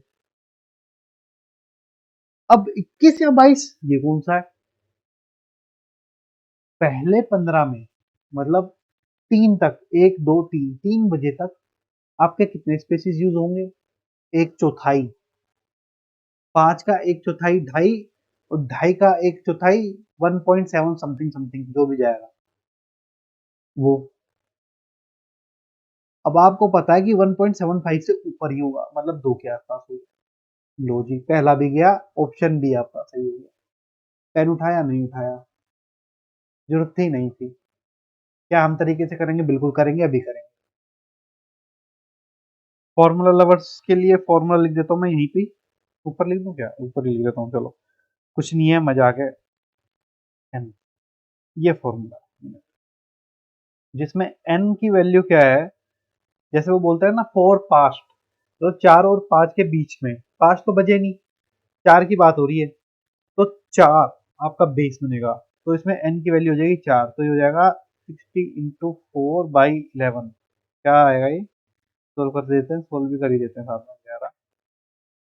अब 21 या 22 ये कौन सा है? पहले 15 में, मतलब 3 तक, 1 2 3, 3 बजे तक आपके कितने स्पेसिस यूज होंगे? एक चौथाई। 5 का एक चौथाई 2.5, और 2.5 का एक चौथाई 1.7 समथिंग समथिंग जो भी जाएगा वो। अब आपको पता है कि 1.75 से ऊपर ही होगा, मतलब 2 के आसपास होगा। लो जी, पहला भी गया, ऑप्शन बी आपका सही हो गया। पेन उठाया? नहीं उठाया, जरूरत ही नहीं थी। क्या हम तरीके से करेंगे? बिल्कुल करेंगे, अभी करेंगे। फॉर्मूला लवर्स के लिए फॉर्मूला लिख देता हूँ मैं यहीं पे, ऊपर लिख दूं क्या? ऊपर ही लिख देता हूँ, चलो कुछ नहीं है, मजाक है। एन, ये फॉर्मूला जिसमें एन की वैल्यू क्या है, जैसे वो बोलता है ना फॉर पास्ट, तो 4 और 5 के बीच में, 5 तो बजे नहीं, 4 की बात हो रही है, तो 4 आपका बेस बनेगा, तो इसमें एन की वैल्यू हो जाएगी 4, तो ये हो जाएगा 60 × 4/11। क्या आएगा ये? सोल्व कर देते हैं, सोल्व भी कर ही देते हैं साथ में 11।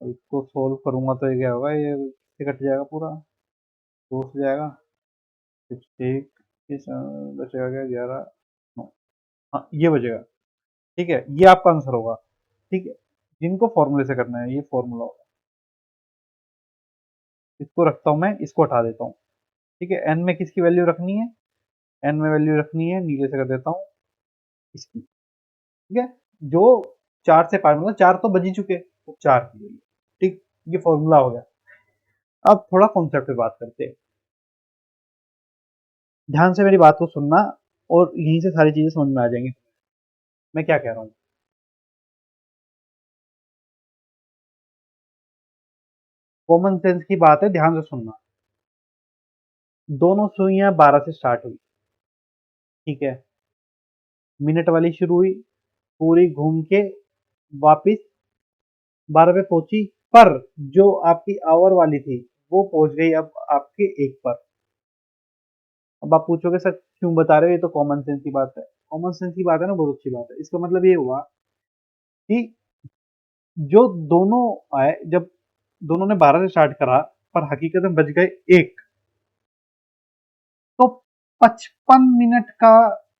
और इसको सोल्व करूंगा तो ये क्या होगा, ये इससे कट जाएगा पूरा, 2 से जाएगा, 61 बचेगा क्या, 11, हाँ ये बचेगा। ठीक है, ये आपका आंसर होगा। ठीक है, जिनको फॉर्मूले से करना है ये फॉर्मूला होगा। इसको रखता हूँ मैं, इसको हटा देता हूँ। ठीक है, एन में किसकी वैल्यू रखनी है? एन में वैल्यू रखनी है, नीचे से कर देता हूँ इसकी। ठीक है, जो 4 से 5, मतलब 4 तो बज ही चुके, तो 4 की वैल्यू। ठीक, ये फॉर्मूला हो गया। अब थोड़ा कॉन्सेप्ट पे बात करते हैं, ध्यान से मेरी बात को सुनना, और यहीं से सारी चीजें समझ में आ जाएंगी मैं क्या कह रहा हूँ। कॉमन सेंस की बात है, ध्यान से सुनना। दोनों सुइयां 12 से स्टार्ट हुई, ठीक है, मिनट वाली शुरू हुई, पूरी घूम के वापिस 12 पे पहुंची, पर जो आपकी आवर वाली थी वो पहुंच गई अब आपके 1 पर। अब आप पूछोगे सर क्यों बता रहे हो, ये तो कॉमन सेंस की बात है। कॉमन सेंस की बात है ना, बहुत अच्छी बात है। इसका मतलब ये हुआ कि जो दोनों आए, जब दोनों ने 12 से स्टार्ट करा, पर हकीकत में बज गए 1, तो 55 मिनट का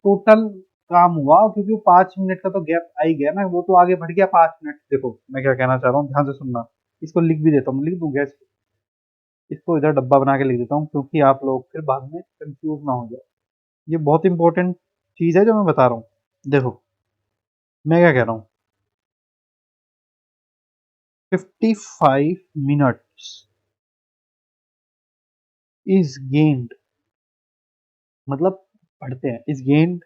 टोटल काम हुआ, क्योंकि 5 मिनट का तो गैप आ ही गया ना, वो तो आगे बढ़ गया 5 मिनट। देखो मैं क्या कहना चाह रहा हूँ, ध्यान से सुनना। इसको लिख भी देता हूँ, लिख दूंगा इसको इधर डब्बा बना के लिख देता हूँ, क्योंकि आप लोग फिर बाद में कंफ्यूज ना हो जाए। ये बहुत इंपॉर्टेंट चीज है जो मैं बता रहा हूँ। देखो मैं क्या कह रहा हूँ, 55 मिनट्स इज गेन्ड, मतलब पढ़ते हैं, is gained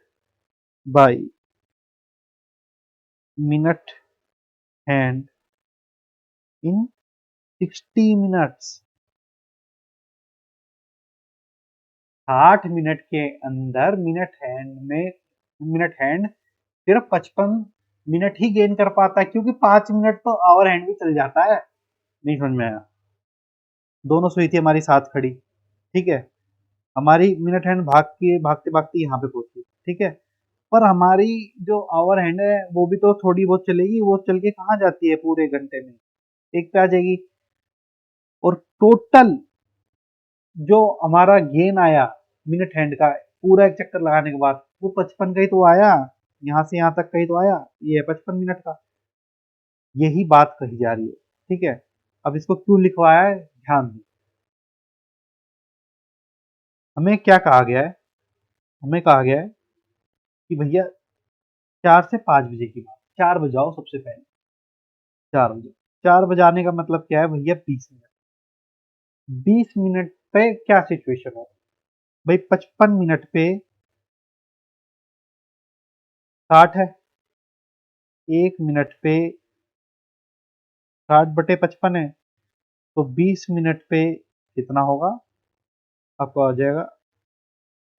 by minute hand in 60 minutes. 60 minute के अंदर मिनट हैंड सिर्फ 55 मिनट ही गेन कर पाता है, क्योंकि 5 मिनट तो आवर हैंड भी चल जाता है। नहीं समझ में आया? दोनों सुई थी हमारी साथ खड़ी, ठीक है, हमारी मिनट हैंड भागते भागते यहाँ पे पहुंची, ठीक है, पर हमारी जो आवर हैंड है वो भी तो थोड़ी बहुत चलेगी, वो चल के कहाँ जाती है पूरे घंटे में, एक पे आ जाएगी। और टोटल जो हमारा गेन आया मिनट हैंड का पूरा एक चक्कर लगाने के बाद, वो 55 का ही तो आया, यहाँ से यहाँ तक का ही तो आया, ये है 55 मिनट का। यही बात कही जा रही है, ठीक है। अब इसको क्यों लिखवाया है, ध्यान दो। हमें क्या कहा गया है, हमें कहा गया है कि भैया 4 से 5 बजे की बात, 4 बजाओ सबसे पहले, 4 बजे। 4 बजाने का मतलब क्या है भैया, 20 मिनट। 20 मिनट पे क्या सिचुएशन हो भाई, 55 मिनट पे 60 है, 1 मिनट पे 60/55 है, तो 20 मिनट पे कितना होगा आपको आ जाएगा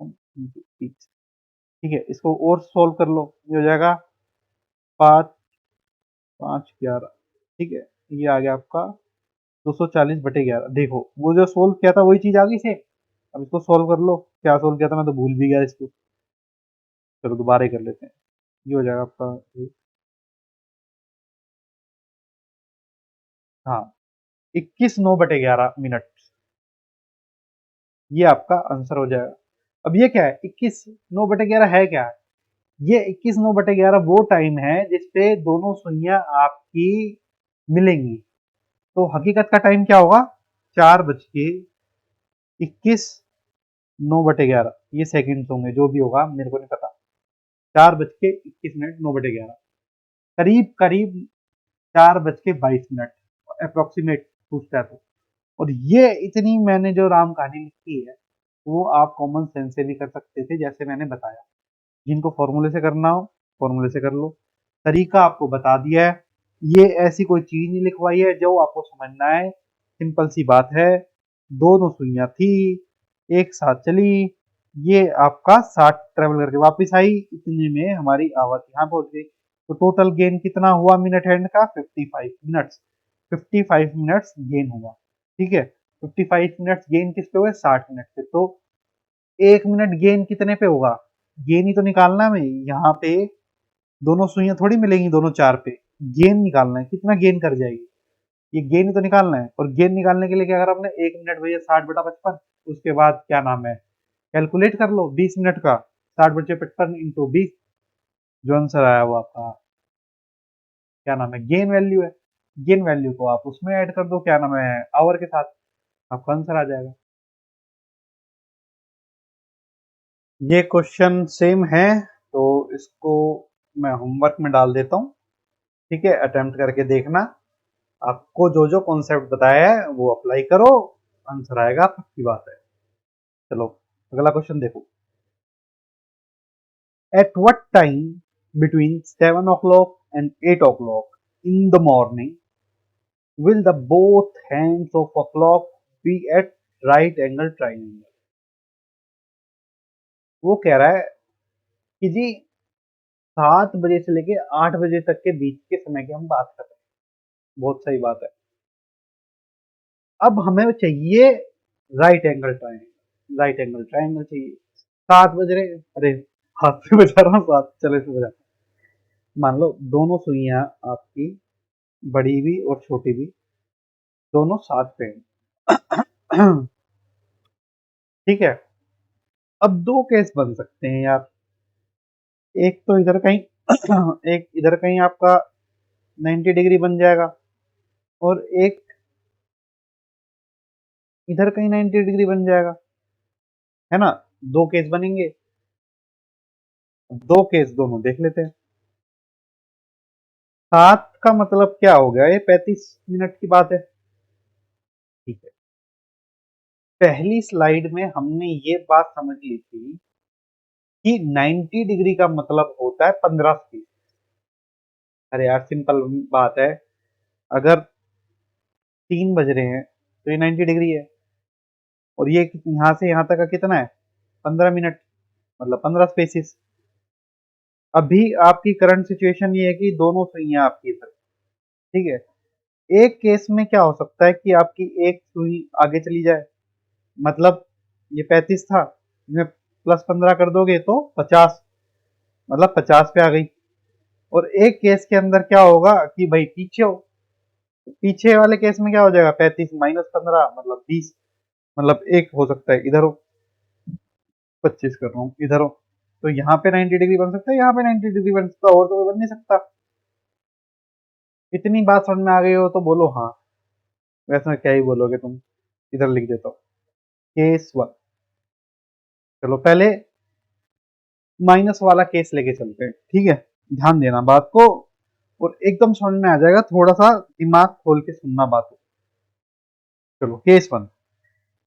30। ठीक है, इसको और सोल्व कर लो, ये हो जाएगा 5 5 11, ठीक है, ये आ गया आपका 240/11। देखो वो जो सोल्व किया था वही चीज आ गई से। अब इसको सोल्व कर लो, क्या सोल्व किया था मैं तो भूल भी गया इसको, चलो दोबारा ही कर लेते हैं। ये हो जाएगा आपका हाँ 21 9/11 मिनट, ये आपका आंसर हो जाएगा। अब ये क्या है, 21 9/11 है क्या? ये 21 9/11 वो टाइम है जिसपे दोनों सुइयां आपकी मिलेंगी। तो हकीकत का टाइम क्या होगा, 4:21 9/11, ये सेकंड्स होंगे, जो भी होगा मेरे को नहीं पता। 4:21 9/11, करीब करीब 4:22 अप्रोक्सीमेट पूछता है तो। और ये इतनी मैंने जो राम कहानी लिखी है, वो आप कॉमन सेंस से भी कर सकते थे, जैसे मैंने बताया। जिनको फॉर्मूले से करना हो फॉर्मूले से कर लो, तरीका आपको बता दिया है। ये ऐसी कोई चीज नहीं लिखवाई है, जो आपको समझना है, सिंपल सी बात है। दोनों सुइयां थी, एक साथ चली, ये आपका साथ ट्रेवल करके वापस आई, इतने में हमारी आवाज यहाँ पहुंच गई। तो टोटल गेन कितना हुआ मिनट हैंड का, 55 मिनट्स। 55 मिनट्स गेन हुआ, ठीक है। 55 मिनट्स गेन किस पे हुए, 60 मिनट पे। तो 1 मिनट गेन कितने पे होगा, गेन ही तो निकालना है हमें यहाँ पे। दोनों सुइयां थोड़ी मिलेंगी दोनों चार पे, गेन निकालना है, कितना गेन कर जाएगी, ये गेन ही तो निकालना है। और गेन निकालने के लिए क्या करा हमने, 1 मिनट भैया 60/55, उसके बाद क्या नाम है, कैलकुलेट कर लो 20 मिनट का, 60/55 × 20, जो आंसर आया वो आपका क्या नाम है, गेन वैल्यू है। गेन वैल्यू को आप उसमें ऐड कर दो, क्या नाम है, आवर के साथ, आपका आंसर आ जाएगा। ये क्वेश्चन सेम है, तो इसको मैं होमवर्क में डाल देता हूँ, ठीक है, अटेम्प्ट करके देखना। आपको जो जो कॉन्सेप्ट बताया है वो अप्लाई करो, आंसर आएगा, पक्की बात है। चलो अगला क्वेश्चन देखो। At what time between 7 o'clock and 8 o'clock in the morning will the both hands of a clock be at right angle triangle? वो कह रहा है कि जी 7 बजे से लेके 8 बजे तक के बीच के समय की हम बात कर रहे हैं, बहुत सही बात है। अब हमें चाहिए राइट एंगल ट्राइंगल चाहिए। 7 बज रहे, अरे हाथ से बजा रहा हूँ, सात चले से बजा। मान लो दोनों सुइयां आपकी, बड़ी भी और छोटी भी, दोनों साथ पे हैं। ठीक है, अब दो केस बन सकते हैं यार, एक तो इधर कहीं एक इधर कहीं आपका 90 डिग्री बन जाएगा, और एक इधर कहीं 90 डिग्री बन जाएगा, है ना। दो केस बनेंगे, दो केस दोनों देख लेते हैं। 7 का मतलब क्या हो गया, ये 35 मिनट की बात है। ठीक है, पहली स्लाइड में हमने ये बात समझ ली थी कि 90 डिग्री का मतलब होता है 15 स्पीड। अरे यार सिंपल बात है, अगर 3 बज रहे हैं तो ये 90 डिग्री है, और ये यहाँ से यहाँ तक का कितना है, 15 मिनट, मतलब 15 स्पेसिस। अभी आपकी करंट सिचुएशन ये है कि दोनों सुइयां आपकी इधर, ठीक है। एक केस में क्या हो सकता है कि आपकी एक सुई आगे चली जाए, मतलब ये 35 था, इसमें +15 कर दोगे तो 50, मतलब 50 पे आ गई। और एक केस के अंदर क्या होगा कि भाई पीछे हो, पीछे वाले केस में क्या हो जाएगा, 35 -15 मतलब 20, मतलब एक हो सकता है इधर हो, 25 कर रहा हूँ इधर हो। तो यहाँ पे 90 डिग्री बन सकता है, यहाँ पे 90 डिग्री बन सकता है, और तो कोई बन नहीं सकता। इतनी बात समझ में आ गई हो तो बोलो हाँ, वैसे में क्या ही बोलोगे तुम। इधर लिख देता हूँ केस वन। चलो पहले माइनस वाला केस लेके चलते हैं, ठीक है। ध्यान देना बात को, और एकदम समझ में आ जाएगा, थोड़ा सा दिमाग खोल के सुनना बात को। चलो केस वन,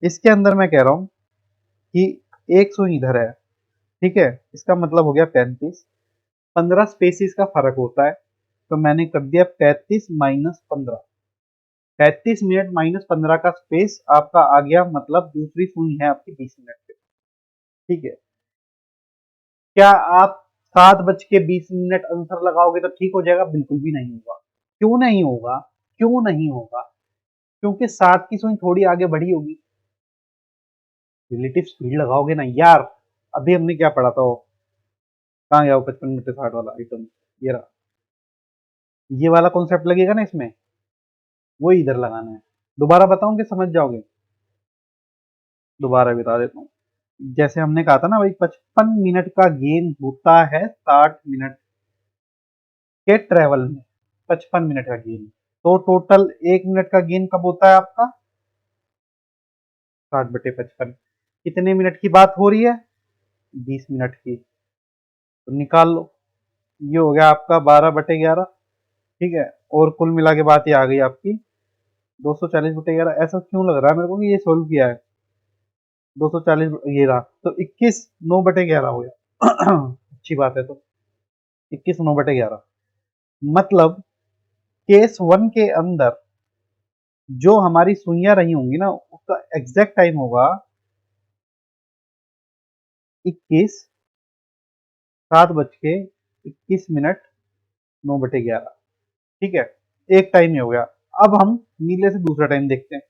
इसके अंदर मैं कह रहा हूँ कि एक सुई इधर है, ठीक है, इसका मतलब हो गया 35, 15 स्पेसिस का फर्क होता है, तो मैंने कर दिया 35 -15, 35 मिनट -15 का स्पेस आपका आ गया, मतलब दूसरी सुई है आपकी 20 मिनट पे, ठीक है। क्या आप 7:20 आंसर लगाओगे तो ठीक हो जाएगा? बिल्कुल भी नहीं होगा। क्यों नहीं होगा? क्यों नहीं होगा? क्योंकि 7 की सुई थोड़ी आगे बढ़ी होगी। रिलेटिव स्पीड लगाओगे ना यार। अभी हमने क्या पढ़ा था वो, कहाँ गया वो 55 मीटर 60 वाला आइटम, ये रहा। ये वाला कॉन्सेप्ट लगेगा ना इसमें, वो इधर लगाना है। दोबारा बताऊं कि समझ जाओगे? दोबारा बता देता हूँ। जैसे हमने कहा था ना भाई, 55 मिनट का गेन होता है 60 मिनट के ट्रेवल में, 55 मिनट का गेन। तो टोटल 1 मिनट का गेन कब होता है आपका, 60/55। कितने मिनट की बात हो रही है, 20 मिनट की। तो निकाल लो, ये हो गया आपका 12/11, ठीक है। और कुल मिला के बात ये आ गई आपकी 240/11। ऐसा क्यों लग रहा है मेरे को कि ये सोल्व किया है, 240 ये रहा, तो 21/9/11 हो गया। अच्छी बात है। तो 21/9/11 मतलब केस वन के अंदर जो हमारी सुइयां रही होंगी ना, उसका एग्जैक्ट टाइम होगा 21:07:21 ठीक है। एक टाइम ही हो गया। अब हम नीले से दूसरा टाइम देखते हैं।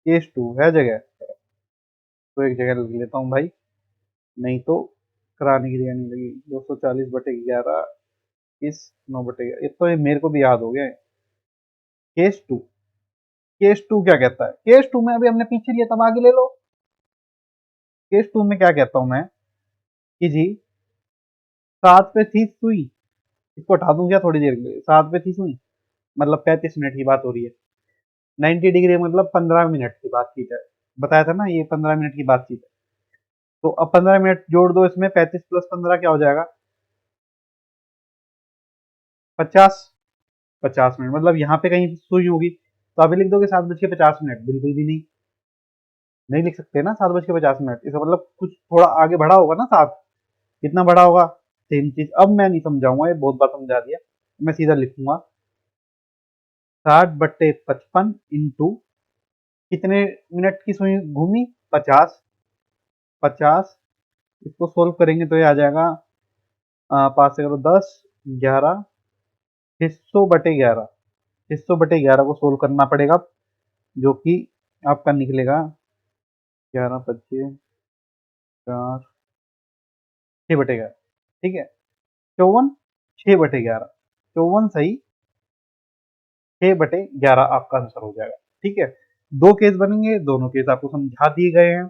केस टू है जगह, तो एक जगह लिख लेता हूँ भाई, नहीं तो कराने की जगह नहीं लगी। 240/11 इस 9/11, तो ये मेरे को भी याद हो गया है। केस टू, केस टू क्या कहता है, केस टू में अभी हमने पीछे लिया, तब आगे ले लो। केस टू में क्या कहता हूं मैं कि जी 7 पे थी सुई, इसको हटा दूं क्या थोड़ी देर के लिए, 7 पे थी सुई, मतलब 35 मिनट की बात हो रही है। 90 डिग्री मतलब 15 मिनट की बातचीत है, बताया था ना ये 15 मिनट की बातचीत है। तो अब 15 मिनट जोड़ दो इसमें, 35 + 15 क्या हो जाएगा, 50। 50 मिनट मतलब यहाँ पे कहीं सुई होगी, तो अभी लिख दोगे 7:50, बिल्कुल भी नहीं, नहीं लिख सकते ना 7:50। इसका मतलब कुछ थोड़ा आगे बढ़ा होगा ना, 7 कितना बढ़ा होगा, सेम चीज। अब मैं नहीं समझाऊंगा, ये बहुत बार समझा दिया, मैं सीधा लिखूंगा 60/55 इंटू कितने मिनट की सुई घूमी, 50। 50 इसको सोल्व करेंगे तो ये आ जाएगा 5 से करो 10, 11 हिस्सों/11, हिस्सों/11 को सोल्व करना पड़ेगा, जो कि आपका निकलेगा 11 × 5 4 6/11, ठीक है। 54 6/11, 54 सही, 6/11 आपका आंसर हो जाएगा, ठीक है। दो केस बनेंगे, दोनों केस आपको समझा दिए गए हैं।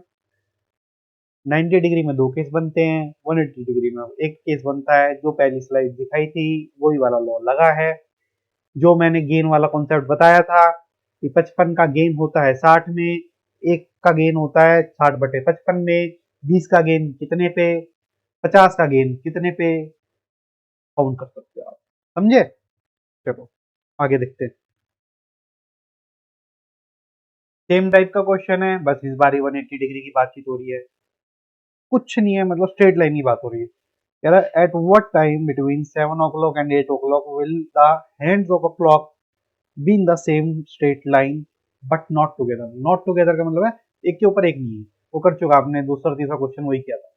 90 डिग्री में 2 केस बनते हैं, 180 डिग्री में एक केस बनता है। जो पहली स्लाइड दिखाई थी वही वाला लॉ लगा है। जो मैंने गेन वाला कॉन्सेप्ट बताया था कि 55 का गेन होता है 60 में, एक का गेन होता है 60/55 में, 20 का गेन कितने पे, 50 का गेन कितने पे, काउंट कर सकते हो आप। समझे? चलो आगे देखते हैं। सेम टाइप का क्वेश्चन है, बस इस बार 180 डिग्री की बातचीत हो रही है। कुछ नहीं है, मतलब स्ट्रेट लाइन की बात हो रही है। कह रहा है eight what time between 7 o'clock and 8 o'clock will the hands of a clock be in the same straight line but not together. Not together का मतलब है एक के ऊपर एक नहीं है। वो कर चुका आपने, दूसरा तीसरा क्वेश्चन वही किया था।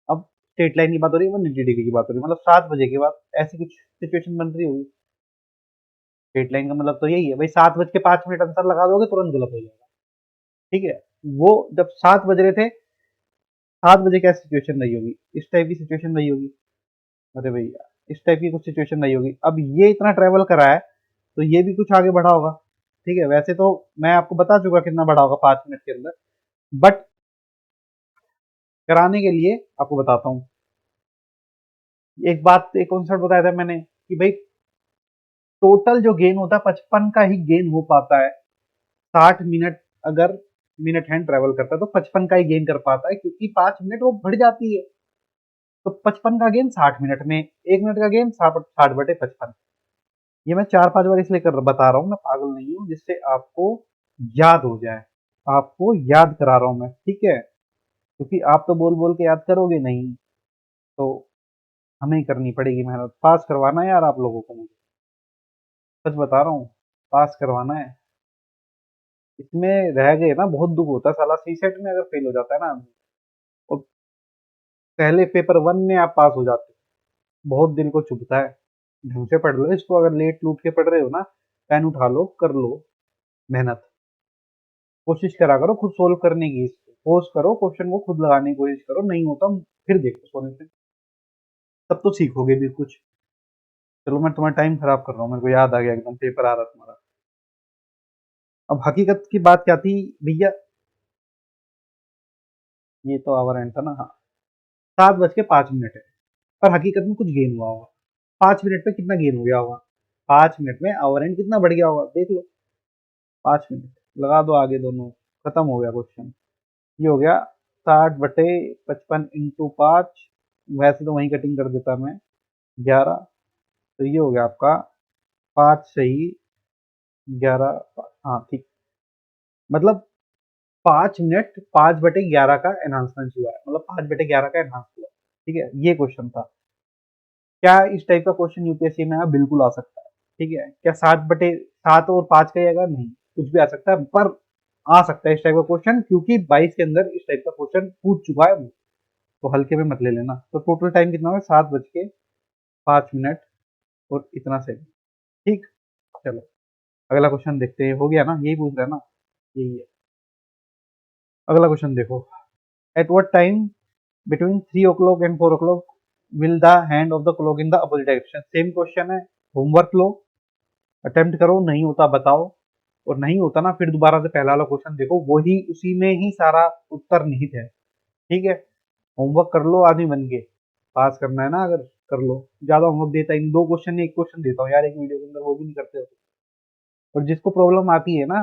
अब स्ट्रेट लाइन की बात हो रही है, 180 डिग्री की बात हो रही है, मतलब 7 बजे के बाद ऐसी कुछ सिचुएशन बन रही होगी। स्ट्रेट लाइन का मतलब तो यही है भाई, 7:05 आंसर लगा दोगे तुरंत गलत हो जाएगा। ठीक है, वो जब 7 बज रहे थे, 7 बजे क्या सिचुएशन रही होगी, इस टाइप की सिचुएशन रही होगी। अरे भैया इस टाइप की कुछ सिचुएशन रही होगी। अब ये इतना ट्रेवल करा है तो ये भी कुछ आगे बढ़ा होगा। ठीक है, वैसे तो मैं आपको बता चुका कितना बढ़ा होगा 5 मिनट के अंदर, बट कराने के लिए आपको बताता हूँ। एक बात, एक कॉन्सेप्ट बताया था मैंने कि भाई टोटल जो गेन होता है 55 का ही गेन हो पाता है। 60 मिनट अगर मिनट हैंड ट्रेवल करता है तो 55 का ही गेन कर पाता है, क्योंकि 5 मिनट वो बढ़ जाती है। तो 55 का गेन 60 मिनट में, 1 मिनट का गेन 60/55। ये मैं 4-5 बार इसलिए कर बता रहा हूँ, मैं पागल नहीं हूँ, जिससे आपको याद हो जाए। आपको याद करा रहा हूँ मैं, ठीक है? क्योंकि आप तो बोल बोल के याद करोगे नहीं, तो हमें ही करनी पड़ेगी मेहनत। पास करवाना है यार आप लोगों को मुझे, सच बता रहा हूँ, पास करवाना है। इसमें रह गए ना बहुत दुख होता है साला। सी सेट में अगर फेल हो जाता है ना आदमी, और पहले पेपर 1 में आप पास हो जाते हो, बहुत दिल को चुभता है। ढंग से पढ़ लो इसको, अगर लेट लूट के पढ़ रहे हो ना, पेन उठा लो, कर लो मेहनत। कोशिश करा करो खुद सोल्व करने की, पोस्ट करो क्वेश्चन को, खुद लगाने की कोशिश करो, नहीं होता फिर देखो सोल्यूशन, तब तो सीखोगे भी कुछ। चलो मैं तुम्हारा टाइम खराब कर रहा हूँ, मेरे को याद आ गया एकदम, पेपर आ रहा तुम्हारा। अब हकीकत की बात क्या थी भैया, ये तो आवर एंड था ना, हाँ। 7:05 है, पर हकीकत में कुछ गेन हुआ होगा। 5 मिनट में कितना गेन हो गया होगा, 5 मिनट में आवर एंड कितना बढ़ गया होगा, देख लो। 5 मिनट लगा दो आगे दोनों, खत्म हो गया क्वेश्चन। ये हो गया 60/55 × 5। वैसे तो वहीं कटिंग कर देता मैं, 11। तो ये हो गया आपका 5 सही 11, हाँ ठीक। मतलब 5 मिनट 5/11 का एनहांसमेंट हुआ है, मतलब 5/11 का एनहांस हुआ। ठीक है, ये क्वेश्चन था। क्या इस टाइप का क्वेश्चन यूपीएससी में बिल्कुल आ सकता है? ठीक है, क्या 7/7 और 5 का ही आएगा? नहीं, कुछ भी आ सकता है, पर आ सकता है इस टाइप का क्वेश्चन, क्योंकि 22 के अंदर इस टाइप का क्वेश्चन पूछ चुका है वो। तो हल्के में मत ले लेना। तो टोटल टाइम कितना हुआ, 7:05 और इतना से। ठीक, चलो अगला क्वेश्चन देखते हैं। हो गया ना, यही पूछ रहा है ना, यही है। अगला क्वेश्चन देखो, at what time between 3 o'clock and 4 o'clock will the hand of the clock in the opposite direction. Same question है, होमवर्क लो, अटेम्प्ट करो, नहीं होता बताओ, और नहीं होता ना फिर दोबारा से पहला वाला क्वेश्चन देखो, वही उसी में ही सारा उत्तर निहित है। ठीक है, होमवर्क कर लो आदमी बन के, पास करना है ना अगर, कर लो। ज्यादा होमवर्क देता ही 2 क्वेश्चन एक क्वेश्चन देता हूँ यार एक वीडियो के अंदर, वो भी नहीं करते हो। और जिसको प्रॉब्लम आती है ना,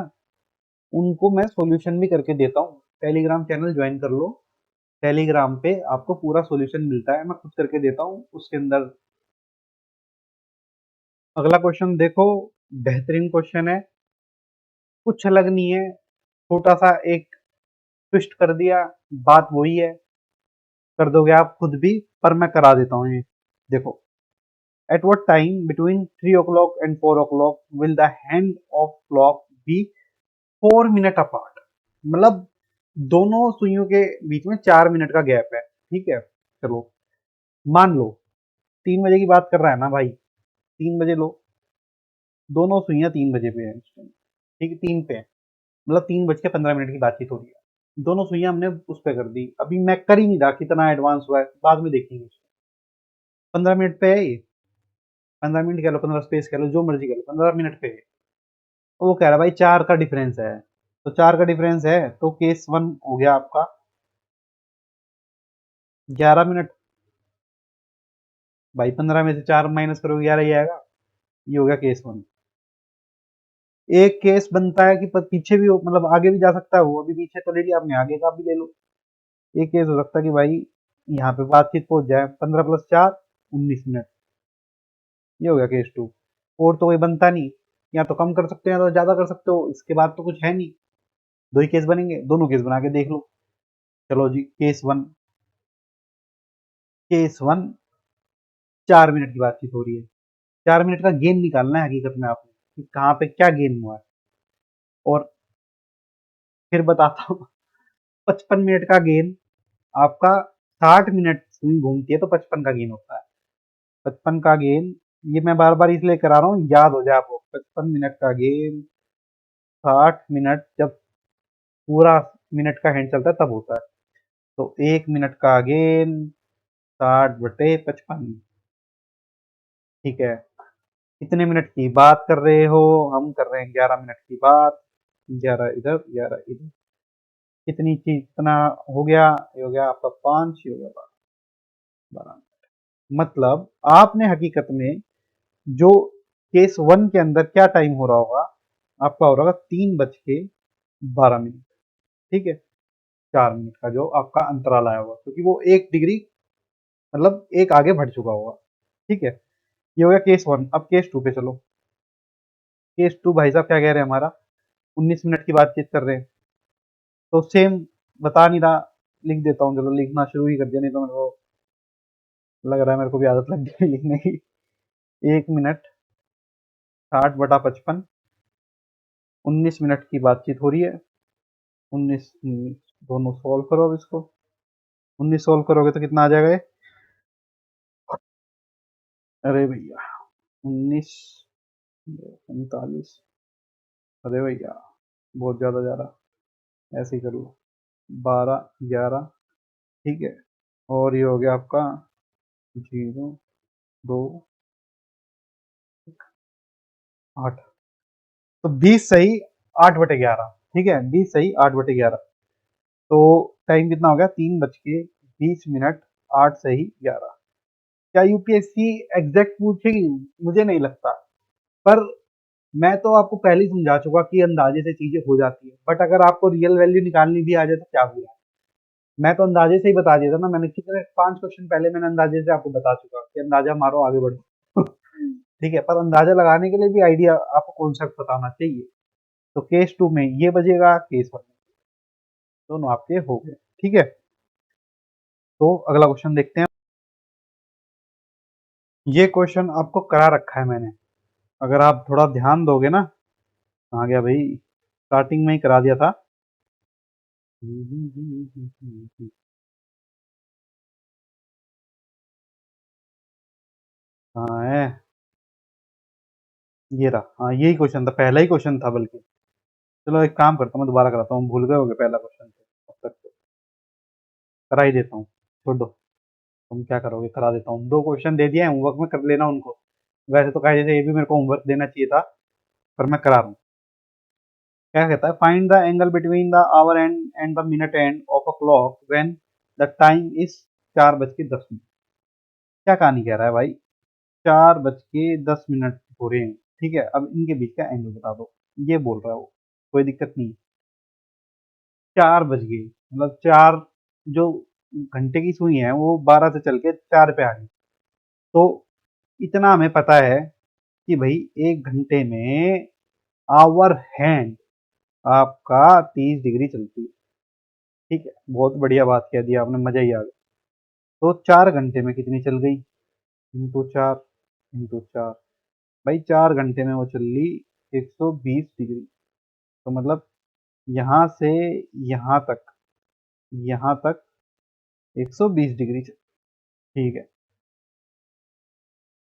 उनको मैं सॉल्यूशन भी करके देता हूँ। टेलीग्राम चैनल ज्वाइन कर लो, टेलीग्राम पे आपको पूरा सॉल्यूशन मिलता है, मैं खुद करके देता हूँ उसके अंदर। अगला क्वेश्चन देखो, बेहतरीन क्वेश्चन है, कुछ अलग नहीं है, छोटा सा एक ट्विस्ट कर दिया, बात वही है, कर दोगे आप खुद भी, पर मैं करा देता हूँ ये। देखो, at what time between 3 o'clock and 4 o'clock will the hand of clock be 4 minute apart. मतलब दोनों सुइयों के बीच में 4 मिनट का गैप है। ठीक है, चलो मान लो 3 बजे की बात कर रहा है ना भाई, 3 बजे लो, दोनों सुइयां 3 बजे पे है इस टाइम। ठीक है, 3 पे है, मतलब 3:15 की बातचीत हो रही है। दोनों सुइयां हमने उस पे कर दी, अभी मैं कर ही नहीं रहा कितना एडवांस हुआ है, बाद में देखेंगे। 15 मिनट पे है ये, 15 मिनट कह लो, 15 स्पेस कह लो, जो मर्जी कह लो, 15 मिनट पे है। तो वो कह रहा है भाई 4 का डिफरेंस है, तो 4 का डिफरेंस है तो केस 1 हो गया आपका, 11 मिनट। भाई 15 में से 4 माइनस करोगे 11 ही आएगा। ये हो गया केस 1। एक केस बनता है कि पीछे भी मतलब आगे भी जा सकता है, वो अभी पीछे तो ले लिया आपने, आगे का भी ले लो। एक केस हो सकता है कि भाई यहाँ पे बातचीत पहुंच जाए 15 + 4 19 मिनट। ये हो गया केस 2। और तो कोई बनता नहीं, या तो कम कर सकते हैं या तो ज्यादा कर सकते हो, इसके बाद तो कुछ है नहीं। दो ही केस बनेंगे, दोनों केस बना के देख लो। चलो जी, केस 1। केस 1 4 मिनट की बातचीत हो रही है। 4 मिनट का गेन निकालना है हकीकत में आपने, कि कहाँ पे क्या गेन हुआ है। और फिर बताता हूँ 55 मिनट का गेन आपका, 60 मिनट सुई घूमती है तो 55 का गेन होता है। 55 का गेन, ये मैं बार बार इसलिए करा रहा हूँ याद हो जाए आपको। 55 मिनट का गेन 60 मिनट, जब पूरा मिनट का हैंड चलता है तब होता है। तो 1 मिनट का गेन 60/55। ठीक है, कितने मिनट की बात कर रहे हो? हम कर रहे हैं 11 मिनट की बात। 11 इधर 11 इधर, कितनी चीज इतना हो गया? ये हो गया आपका 5, ये हो गया 12। मतलब आपने हकीकत में जो केस 1 के अंदर क्या टाइम हो रहा होगा, आपका हो रहा होगा 3:12। ठीक है, 4 मिनट का जो आपका अंतराल आया होगा, क्योंकि वो 1 डिग्री मतलब एक आगे बढ़ चुका होगा। ठीक है, ये हो गया केस 1। अब केस 2 पे चलो। केस 2 भाई साहब क्या कह रहे हैं, हमारा 19 मिनट की बातचीत कर रहे हैं। तो सेम बता नहीं रहा, लिख देता हूँ। चलो लिखना शुरू ही कर दिया, नहीं तो मेरे को लग रहा है मेरे को भी आदत लग गई लिखने की। 1 मिनट 60/55, 19 मिनट की बातचीत हो रही है। 19 दोनों सॉल्व करो अब इसको। 19 सॉल्व करोगे तो कितना आ जाएगा ये? अरे भैया 19 45, अरे भैया बहुत ज्यादा जा रहा। ऐसे ही कर लो, 12 11। ठीक है, और ये हो गया आपका 0 2 8। तो 20 सही 8/11। ठीक है, 20 सही 8/11। तो टाइम कितना हो गया? 3:20। 8 सही 11। क्या यूपीएससी एग्जैक्ट पूछेगी? मुझे नहीं लगता। पर मैं तो आपको पहले ही समझा चुका कि अंदाजे से चीजें हो जाती है, बट अगर आपको रियल वैल्यू निकालनी भी आ जाए तो क्या बुरा है। मैं तो अंदाजे से ही बता दिया था ना, मैंने कितने 5 क्वेश्चन पहले मैंने अंदाजे से आपको बता चुका कि अंदाजा मारो आगे बढ़ो। ठीक है, पर अंदाजा लगाने के लिए भी आइडिया आपको कॉन्सेप्ट बताना चाहिए। तो केस 2 में ये बजेगा, केस 1 में दोनों आपके हो गए। ठीक है, तो अगला क्वेश्चन देखते हैं। ये क्वेश्चन आपको करा रखा है मैंने, अगर आप थोड़ा ध्यान दोगे ना। आ गया भाई, स्टार्टिंग में ही करा दिया था। हाँ है, ये रहा। हाँ यही क्वेश्चन था, पहला ही क्वेश्चन था बल्कि। चलो एक काम करता हूँ, मैं दोबारा कराता हूँ, भूल गए होगे पहला क्वेश्चन तो अब तक तो करा ही देता हूँ। छोड़ो, तुम क्या करोगे, करा देता हूँ। 2 क्वेश्चन दे दिए हैं, होमवर्क में कर लेना उनको। वैसे तो कहा जैसे ये भी मेरे को होमवर्क देना चाहिए था, पर मैं करा रहा हूँ। क्या कहता है, find the angle between the our and and the minute end of a clock when the time is 4:10। क्या कहानी कह रहा है भाई? 4:10 हो रहे हैं। ठीक है, अब इनके बीच का एंगल बता दो, ये बोल रहा है वो। कोई दिक्कत नहीं। 4 बज गए मतलब 4, जो घंटे की सुई है वो 12 से चल के 4 पे आ गई। तो इतना हमें पता है कि भाई 1 घंटे में आवर हैंड आपका 30 डिग्री चलती है। ठीक है, बहुत बढ़िया बात कह दी आपने, मजा ही आ गया। तो 4 घंटे में कितनी चल गई? इंटू 4 भाई 4 घंटे में वो चल ली 120 डिग्री। तो मतलब यहाँ से यहाँ तक, यहाँ तक 120 डिग्री। ठीक है,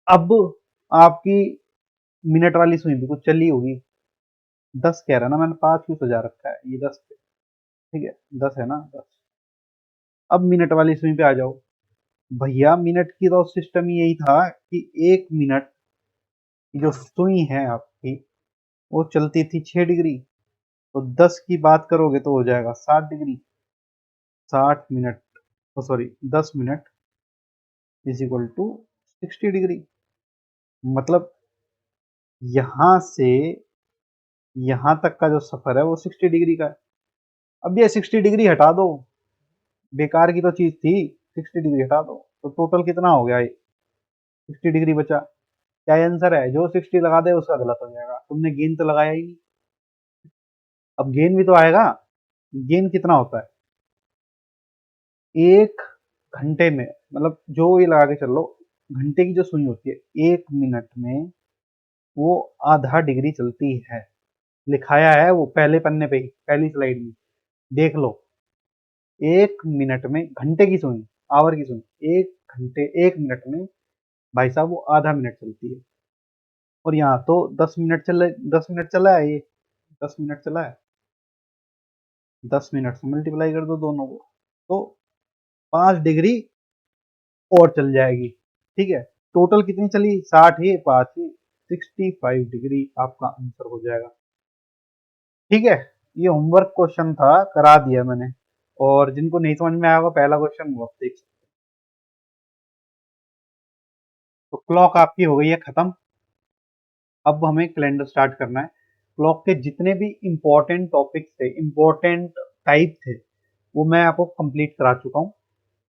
अब आपकी मिनट वाली सुई भी कुछ चली होगी। 10 कह रहा है ना, मैंने 5 क्यों सजा रखा है, ये 10 पे। ठीक है, 10 है ना, 10। अब मिनट वाली सुई पे आ जाओ। भैया मिनट की तो सिस्टम ही यही था कि 1 मिनट की जो सुई है आपकी, वो चलती थी 6 डिग्री। तो 10 की बात करोगे तो हो जाएगा 60 degree. 60 minute sorry 10 minute is equal to 60 degree. मतलब यहां से यहां तक का जो सफर है वो 60 डिग्री का है। अब ये 60 डिग्री हटा दो, बेकार की तो चीज थी, 60 डिग्री हटा दो तो टोटल कितना हो गया, ये 60 डिग्री बचा। क्या आंसर है? जो 60 लगा दे उसका गलत हो जाएगा, तुमने गेन तो लगाया ही नहीं। अब गेन भी तो आएगा। गेन कितना होता है? एक घंटे में, मतलब जो ये लगा के चल लो, घंटे की जो सुई होती है 1 मिनट में वो आधा डिग्री चलती है। लिखाया है वो पहले पन्ने पे ही, पहली स्लाइड में देख लो। 1 मिनट में, घंटे की सुई, आवर की सुई, 1 मिनट में भाई साहब वो आधा मिनट चलती है। और यहाँ तो 10 मिनट चल, 10 मिनट चला है ये, 10 मिनट चला है, 10 मिनट से मल्टीप्लाई कर दो दोनों को, तो 5 डिग्री और चल जाएगी। ठीक है, टोटल कितनी चली? 60 ही, 5 ही, 65 डिग्री आपका आंसर हो जाएगा। ठीक है, ये होमवर्क क्वेश्चन था, करा दिया मैंने। और जिनको नहीं समझ में आया होगा पहला क्वेश्चन, वो आप देख सकते। तो क्लॉक आपकी हो गई है खत्म। अब हमें कैलेंडर स्टार्ट करना है। क्लॉक के जितने भी इंपॉर्टेंट टॉपिक्स थे, इंपॉर्टेंट टाइप थे, वो मैं आपको कंप्लीट करा चुका हूँ,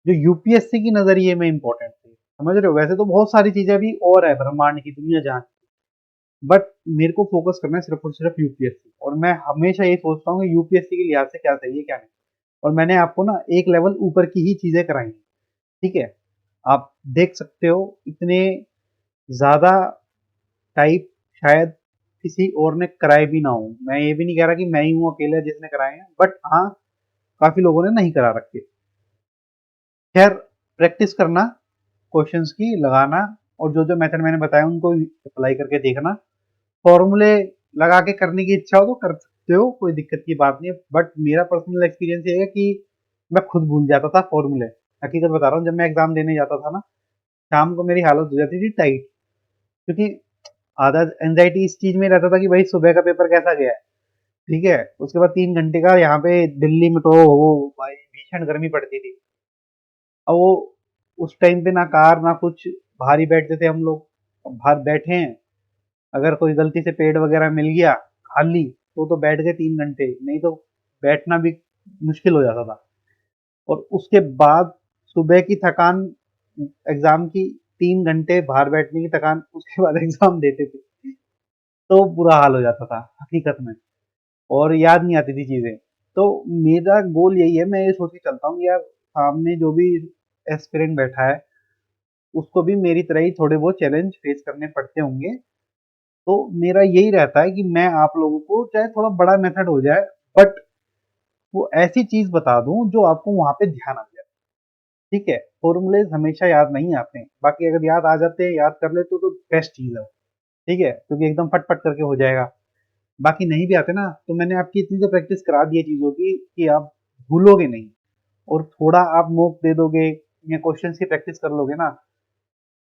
जो यूपीएससी की नजरिए में इंपॉर्टेंट थे। समझ रहे हो? वैसे तो बहुत सारी चीजें अभी और है ब्रह्मांड की दुनिया जहाँ, बट मेरे को फोकस करना है सिर्फ और सिर्फ यूपीएससी। और मैं हमेशा ये सोचता हूँ कि यूपीएससी के लिहाज से क्या सही है क्या नहीं। और मैंने आपको ना एक लेवल ऊपर की ही चीजें कराई हैं। ठीक है, आप देख सकते हो इतने ज्यादा टाइप शायद किसी और ने कराए भी ना हो। मैं ये भी नहीं कह रहा कि मैं ही हूँ अकेला जिसने कराए हैं, बट हाँ, काफी लोगों ने नहीं करा रखे। खैर, प्रैक्टिस करना, क्वेश्चंस की लगाना, और जो जो मेथड मैंने बताया उनको अप्लाई करके देखना। फॉर्मूले लगा के करने की इच्छा हो तो कर सकते हो, कोई दिक्कत की बात नहीं है, बट मेरा पर्सनल एक्सपीरियंस ये है कि मैं खुद भूल जाता था फॉर्मूले। हकीकत बता रहा हूँ, जब मैं एग्जाम देने जाता था ना, शाम को मेरी हालत हो जाती थी टाइट, क्योंकि आधा एंजाइटी इस चीज में रहता था कि भाई सुबह का पेपर कैसा गया है। ठीक है, उसके बाद 3 घंटे का यहाँ पे दिल्ली में तो हो भाई भीषण गर्मी पड़ती थी। अब वो उस टाइम पे ना कार ना कुछ, बाहर ही बैठते थे हम लोग। अब बाहर बैठे हैं, अगर कोई गलती से पेड़ वगैरह मिल गया खाली, तो बैठ गए 3 घंटे, नहीं तो बैठना भी मुश्किल हो जाता था। और उसके बाद सुबह की थकान, एग्जाम की, 3 घंटे बाहर बैठने की थकान, उसके बाद एग्जाम देते थे, तो बुरा हाल हो जाता था हकीकत में, और याद नहीं आती थी चीजें। तो मेरा गोल यही है, मैं ये सोच के चलता हूँ कि यार सामने जो भी एस्पिरेंट बैठा है उसको भी मेरी तरह ही थोड़े बहुत चैलेंज फेस करने पड़ते होंगे। तो मेरा यही रहता है कि मैं आप लोगों को चाहे थोड़ा बड़ा मेथड हो जाए, बट वो ऐसी चीज बता दूं जो आपको वहां पे ध्यान आ जाए। ठीक है, फॉर्मूलेज हमेशा याद नहीं आते हैं, बाकी अगर याद आ जाते हैं, याद कर लेते हो तो बेस्ट चीज है। ठीक है, क्योंकि एकदम फट फट करके हो जाएगा। बाकी नहीं भी आते ना, तो मैंने आपकी इतनी तो प्रैक्टिस करा दी है चीजों की कि आप भूलोगे नहीं। और थोड़ा आप मॉक दे दोगे या क्वेश्चंस की प्रैक्टिस कर लोगे ना,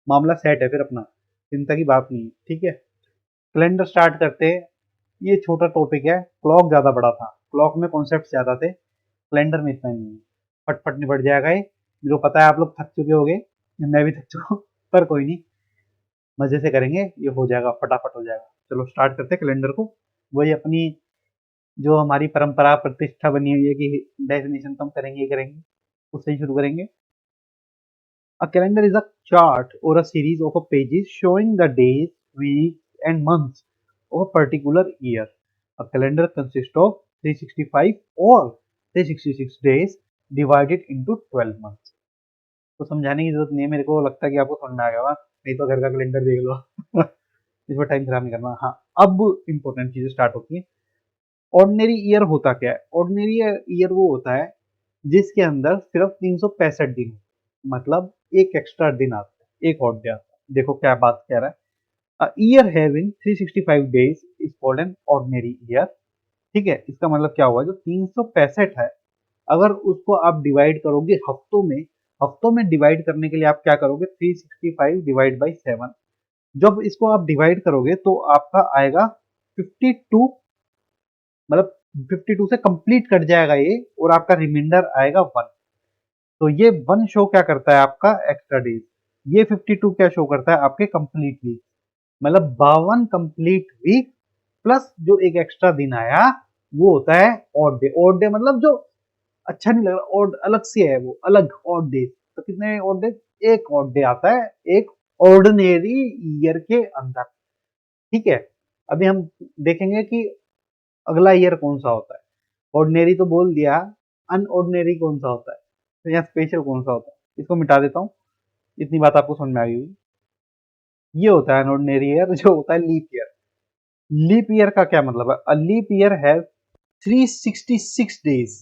मामला सेट है फिर अपना, चिंता की बात नहीं है। ठीक है, कैलेंडर स्टार्ट करते हैं। ये छोटा टॉपिक है, क्लॉक ज्यादा बड़ा था, क्लॉक में कॉन्सेप्ट ज्यादा थे, कैलेंडर में इतना नहीं है। फटफट निपट जाएगा ये, जो पता है आप लोग थक चुके होगे, मैं भी थक चुका हूँ, पर कोई नहीं, मजे से करेंगे, ये हो जाएगा, फटाफट हो जाएगा। चलो स्टार्ट करते हैं कैलेंडर को। वही अपनी जो हमारी परंपरा प्रतिष्ठा बनी हुई है कि डेफिनेशन तो हम करेंगे ही करेंगे, उससे ही शुरू करेंगे। A calendar is a chart or a series of pages showing the days, weeks, and months of a particular year. A calendar consists of 365 or 366 days divided into 12 months. तो समझाने की जरूरत नहीं है, मेरे को लगता है कि आपको समझ में आ गया होगा, नहीं तो घर का कैलेंडर देख लो। इस पर टाइम खराब नहीं करना। हाँ, अब इंपॉर्टेंट चीजें स्टार्ट होती है। ऑर्डिनरी ईयर होता क्या है? ऑर्डिनरी ईयर वो होता है जिसके अंदर सिर्फ 365 दिन, मतलब एक एक्स्ट्रा दिन आता है, एक और डे आता है। देखो क्या बात कह रहा है, a year having 365 days is called an ordinary year. ठीक है, इसका मतलब क्या हुआ, जो 365 है, अगर उसको आप डिवाइड करोगे हफ्तों में, हफ्तों में डिवाइड करने के लिए आप क्या करोगे, 365 डिवाइड बाई 7। जब इसको आप डिवाइड करोगे तो आपका आएगा 52, मतलब 52 से कंप्लीट कट जाएगा ये, और आपका रिमाइंडर आएगा 1। तो ये 1 शो क्या करता है आपका एक्स्ट्रा डेज, ये 52 क्या शो करता है आपके कंप्लीट वीक, मतलब 52 कंप्लीट वीक प्लस जो एक एक्स्ट्रा दिन आया वो होता है ऑड डे। ऑड डे मतलब जो अच्छा नहीं लग रहा, ऑड अलग से है, वो अलग ऑड डे। तो कितने ऑड डे, एक ऑड डे आता है एक ऑर्डिनरी ईयर के अंदर। ठीक है, अभी हम देखेंगे कि अगला ईयर कौन सा होता है। ऑर्डिनरी तो बोल दिया, अनऑर्डिनरी कौन सा होता है, तो यहाँ स्पेशल कौन सा होता है, इसको मिटा देता हूँ, इतनी बात आपको समझ में आ गई होगी। ये होता है अनऑर्डिनरी ईयर, जो होता है लीप ईयर। लीप ईयर का क्या मतलब है, a leap year has 366 days,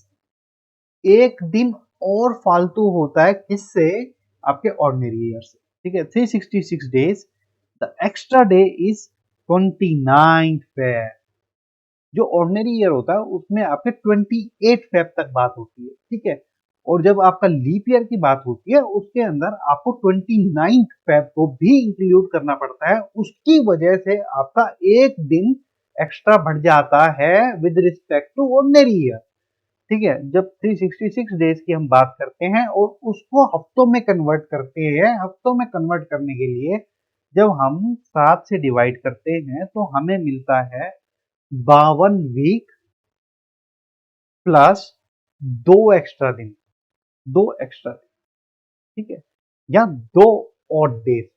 एक दिन और फालतू होता है किससे, आपके ऑर्डिनरी ईयर से। ठीक है, 366 days, the extra day is 29 Feb. जो ऑर्डिनरी ईयर होता है उसमें आपके 28 फेब तक बात होती है। ठीक है, और जब आपका लीप ईयर की बात होती है उसके अंदर आपको 29 फेब को भी इंक्लूड करना पड़ता है, उसकी वजह से आपका एक दिन एक्स्ट्रा बढ़ जाता है with respect to ordinary year. ठीक है, जब 366 डेज की हम बात करते हैं और उसको हफ्तों में कन्वर्ट करते हैं, हफ्तों में कन्वर्ट करने के लिए जब हम 7 से डिवाइड करते हैं तो हमें मिलता है 52 वीक प्लस 2 एक्स्ट्रा दिन, 2 एक्स्ट्रा दिन। ठीक है, या 2 ऑड डेज,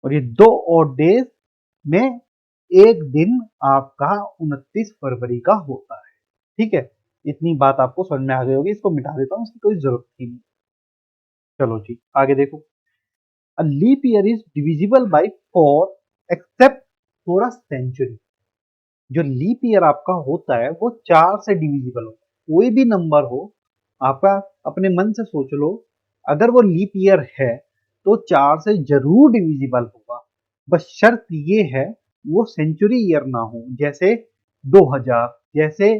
और ये 2 ऑड डेज में एक दिन आपका 29 फरवरी का होता है। ठीक है, इतनी बात आपको समझ में आ गई होगी, इसको मिटा देता हूँ, इसकी कोई जरूरत ही नहीं। चलो जी आगे देखो, a leap year is divisible by 4 except for a century. जो लीप ईयर आपका होता है वो 4 से डिविजिबल होता है, कोई भी नंबर हो आपका, अपने मन से सोच लो, अगर वो लीप ईयर है तो 4 से जरूर डिविजिबल होगा। बस शर्त ये है वो सेंचुरी ईयर ना हो, जैसे 2000, जैसे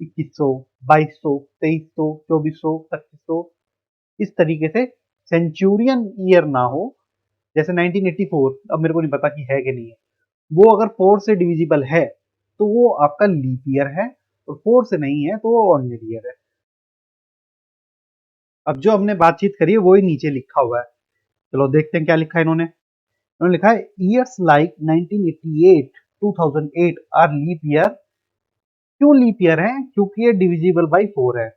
2100, 2200, 2300, 2400, 2500, इस तरीके से सेंचुरियन ईयर ना हो। जैसे 1984, अब मेरे को नहीं पता कि है कि नहीं है, वो अगर 4 से डिविजिबल है तो वो आपका लीप ईयर है, और 4 से नहीं है तो वो ऑर्डिनरी ईयर है। अब जो हमने बातचीत करी है वो ही नीचे लिखा हुआ है, चलो देखते हैं क्या लिखा है इन्होंने। इन्होंने लिखा है years like 1988, 2008 are leap year. क्यों लीप ईयर है, क्योंकि ये डिविजिबल बाई 4 है।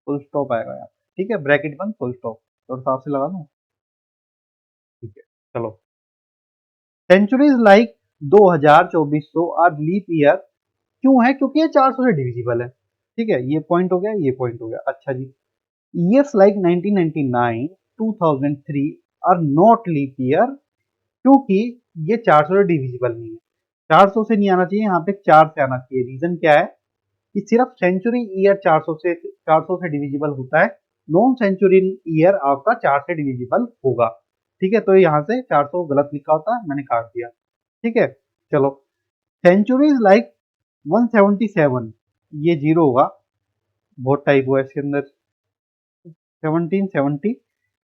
फुल स्टॉप आएगा यहाँ, ठीक है, ब्रैकेट बंद, फुल स्टॉप, और साफ से लगा दूं। ठीक है, चलो, centuries like 2000, 2400 are leap year. क्यों है, क्योंकि ये 400 से डिविजिबल है। ठीक है, ये पॉइंट हो गया, ये पॉइंट हो गया। अच्छा जी, years like 1999, 2003 are not leap year, क्योंकि ये 400 से डिविजिबल नहीं है। 400 से नहीं आना चाहिए, यहाँ पे 4 से आना चाहिए। रीजन क्या है कि सिर्फ सेंचुरी ईयर 400 से डिविजिबल होता है, नॉन सेंचुरी ईयर आपका 4 से डिविजिबल होगा। ठीक है, तो यहाँ से 400 गलत लिखा होता है, मैंने काट दिया। ठीक है, चलो, सेंचुरीज लाइक 177, ये जीरो होगा, बहुत टाइप हुआ इसके अंदर। 1770,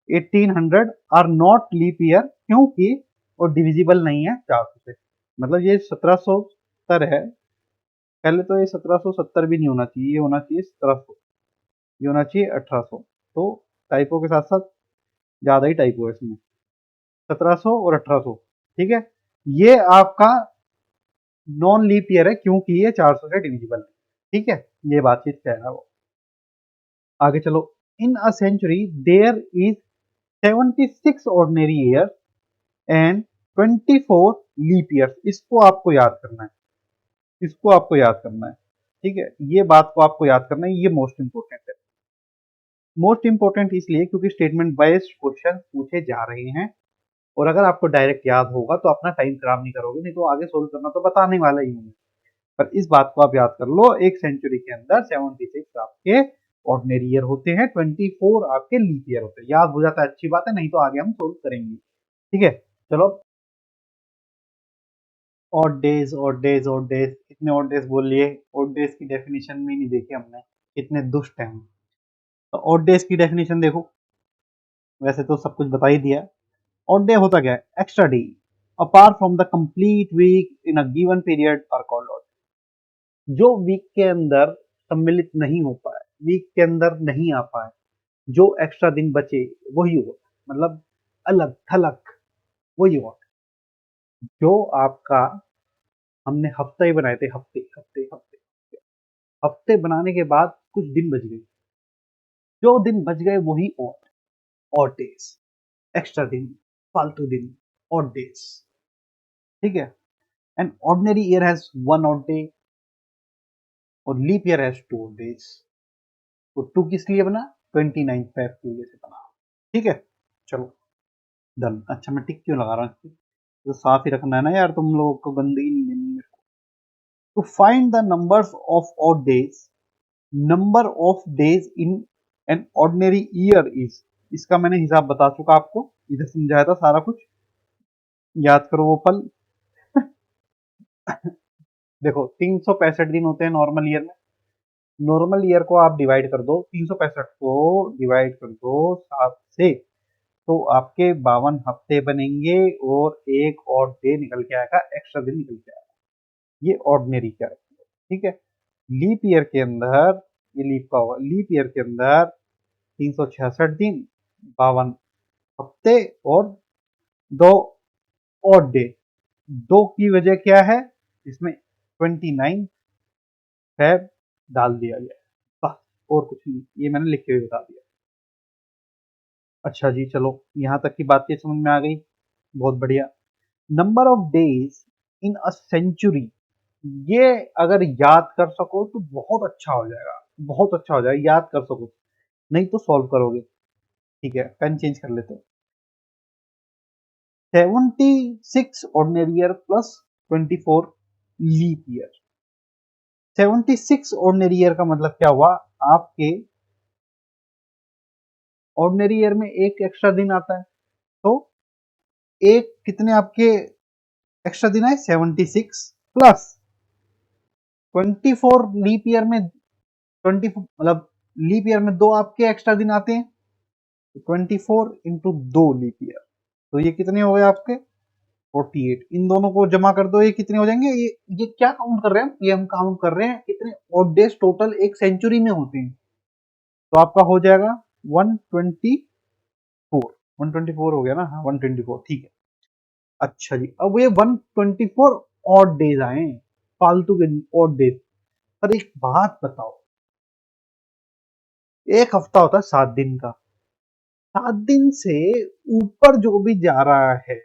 1800 आर नॉट लीप ईयर, क्योंकि वो डिविजिबल नहीं है 400 से। मतलब ये 1770 है, पहले तो ये 1770 भी नहीं होना चाहिए, ये होना चाहिए 1700, ये होना चाहिए 1800। तो टाइपो के साथ साथ ज्यादा ही टाइपो है इसमें, 1700 और 1800। ठीक है, ये आपका नॉन लीप ईयर है क्योंकि ये 400 से डिविजिबल है। ठीक है, ये बातचीत कह रहा है वो। आगे चलो, in a century there is 76 ordinary year and 24 leap years. इसको आपको याद करना है, इसको आपको याद करना है। ठीक है, ये बात को आपको याद करना है, ये मोस्ट इंपोर्टेंट है। मोस्ट इंपोर्टेंट इसलिए क्योंकि स्टेटमेंट वाइज क्वेश्चन पूछे जा रहे हैं, और अगर आपको डायरेक्ट याद होगा तो अपना टाइम खराब नहीं करोगे, नहीं तो आगे सोल्व करना तो बताने वाला ही हूँ। पर इस बात को आप याद कर लो, एक सेंचुरी के अंदर 76 आपके ऑर्डिनरी ईयर होते हैं, 24 आपके लीप ईयर होते हैं। याद हो जाता है अच्छी बात है, नहीं तो आगे हम सोल्व करेंगे। ठीक है, चलो, odd days, odd days, odd days, कितने ऑड डेज बोल लिए, ऑड डेज की डेफिनेशन भी नहीं देखी हमने, कितने दुष्ट हैं हम। तो ऑड डेज की डेफिनेशन देखो, वैसे तो सब कुछ बता ही दिया। ऑड डे होता क्या है, extra day apart from the complete week in a given period are called odd. जो वीक के अंदर सम्मिलित नहीं हो पाए, वीक के अंदर नहीं आ पाए, जो एक्स्ट्रा दिन बचे वही ओड, मतलब अलग थलग वही ओड। जो आपका हमने हफ्ता ही बनाए थे, हफ्ते हफ्ते हफ्ते हफ्ते बनाने के बाद कुछ दिन बच गए, जो दिन बच गए वही ऑड डेज, एक्स्ट्रा दिन, फालतू दिन, ऑड डेज। ठीक है। An ordinary year has one odd day और leap year has two odd days. तो टू किस लिए बना? 29 फेब की वजह से बना। ठीक है, चलो डन। अच्छा मैं टिक क्यों लगा रहा हूँ? तो साफ ही रखना है ना यार, तुम लोगों को गंदगी नहीं देनी मेरे को। To find the numbers of odd days, number of days in an ordinary year is, इसका मैंने हिसाब बता चुका आपको, इधर समझाया था सारा कुछ, याद करो वो पल। देखो 365 दिन होते हैं नॉर्मल ईयर में, नॉर्मल ईयर को आप डिवाइड कर दो, 365 को डिवाइड कर दो 7 से, तो आपके 52 हफ्ते बनेंगे और एक और डे निकल के आएगा, एक्स्ट्रा दिन निकल के आएगा। ये ऑर्डिनरी का है। ठीक है। लीप ईयर के अंदर, ये लीप का होगा, लीप ईयर के अंदर 366 दिन, 52 हफ्ते और 2 ऑड डे। 2 की वजह क्या है? इसमें 29 फेब डाल दिया गया, बस और कुछ नहीं, ये मैंने लिख के भी बता दिया। अच्छा जी, चलो यहाँ तक की बातें समझ में आ गई, बहुत बढ़िया। Number of days in a century, ये अगर याद कर सको तो बहुत अच्छा हो जाएगा, बहुत अच्छा हो जाएगा, याद कर सको, नहीं तो सॉल्व करोगे। ठीक है, पेन चेंज कर लेते हैं। 76 ordinary year plus 24 leap year. 76 ordinary year का मतलब क्या हुआ? आपके ऑर्डिनरी ईयर में एक एक्स्ट्रा दिन आता है, तो एक कितने आपके एक्स्ट्रा दिन आए? 76 प्लस 24 लीप ईयर में, 20 मतलब लीप ईयर में 2 आपके एक्स्ट्रा दिन आते हैं, 24 इंटू 2 लीप ईयर, तो ये कितने हो गए आपके? 48। इन दोनों को जमा कर दो, ये कितने हो जाएंगे? ये क्या काउंट कर रहे हैं? ये हम काउंट कर रहे हैं कितने ऑड डेज टोटल एक सेंचुरी में होते हैं, तो आपका हो जाएगा 124। 124 हो गया ना? हाँ 124, ठीक है। अच्छा जी, अब ये 124 ऑड डेज आए, फालतू के ऑड डेज। पर एक बात बताओ, एक हफ्ता होता है 7 दिन का, 7 दिन से ऊपर जो भी जा रहा है,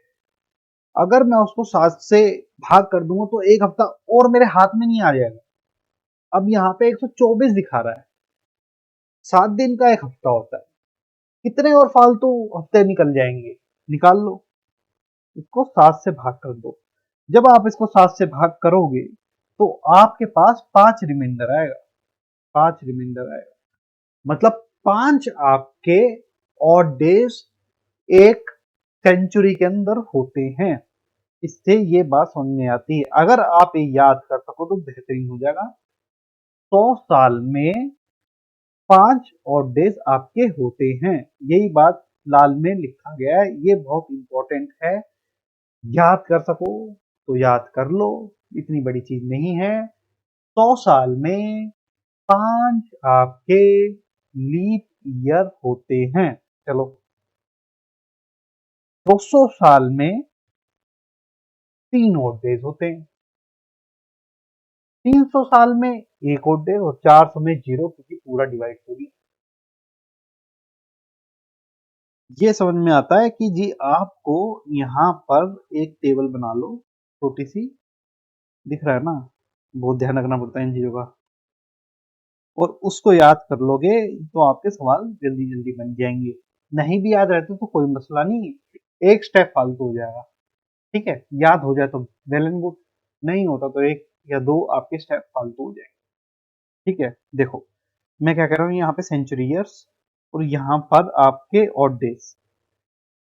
अगर मैं उसको 7 से भाग कर दूंगा तो एक हफ्ता और मेरे हाथ में नहीं आ जाएगा। अब यहाँ पे 124 दिखा रहा है, 7 दिन का एक हफ्ता होता है, कितने और फालतू हफ्ते निकल जाएंगे? निकाल लो, इसको 7 से भाग कर दो। जब आप इसको 7 से भाग करोगे तो आपके पास 5 रिमाइंडर आएगा, 5 रिमाइंडर आएगा, मतलब 5 आपके ऑड डेज एक सेंचुरी के अंदर होते हैं। इससे ये बात समझ में आती है, अगर आप ये याद कर सको तो बेहतरीन हो जाएगा। 100 साल में 5 और डेज आपके होते हैं, यही बात लाल में लिखा गया है, ये बहुत इंपॉर्टेंट है। याद कर सको तो याद कर लो, इतनी बड़ी चीज नहीं है। 100 साल में 5 आपके लीप ईयर होते हैं। चलो 200 साल में 3 और डेज होते हैं, 300 साल में एक और डे और 400 में जीरो, क्योंकि पूरा डिवाइड हो गया। ये समझ में आता है कि जी आपको यहाँ पर एक टेबल बना लो, छोटी सी, दिख रहा है ना? बहुत ध्यान रखना पड़ता है इन चीजों का, और उसको याद कर लोगे तो आपके सवाल जल्दी जल्दी बन जाएंगे। नहीं भी याद रहते तो कोई मसला नहीं, एक स्टेप फालतू हो जाएगा। ठीक है, याद हो जाए तो वेल एंड गुड, नहीं होता तो एक या दो आपके स्टेप फालतू हो जाएंगे। ठीक है, देखो मैं क्या कर रहा हूँ, यहाँ पे सेंचुरी ईयर्स और यहाँ पर आपके ऑड डेज।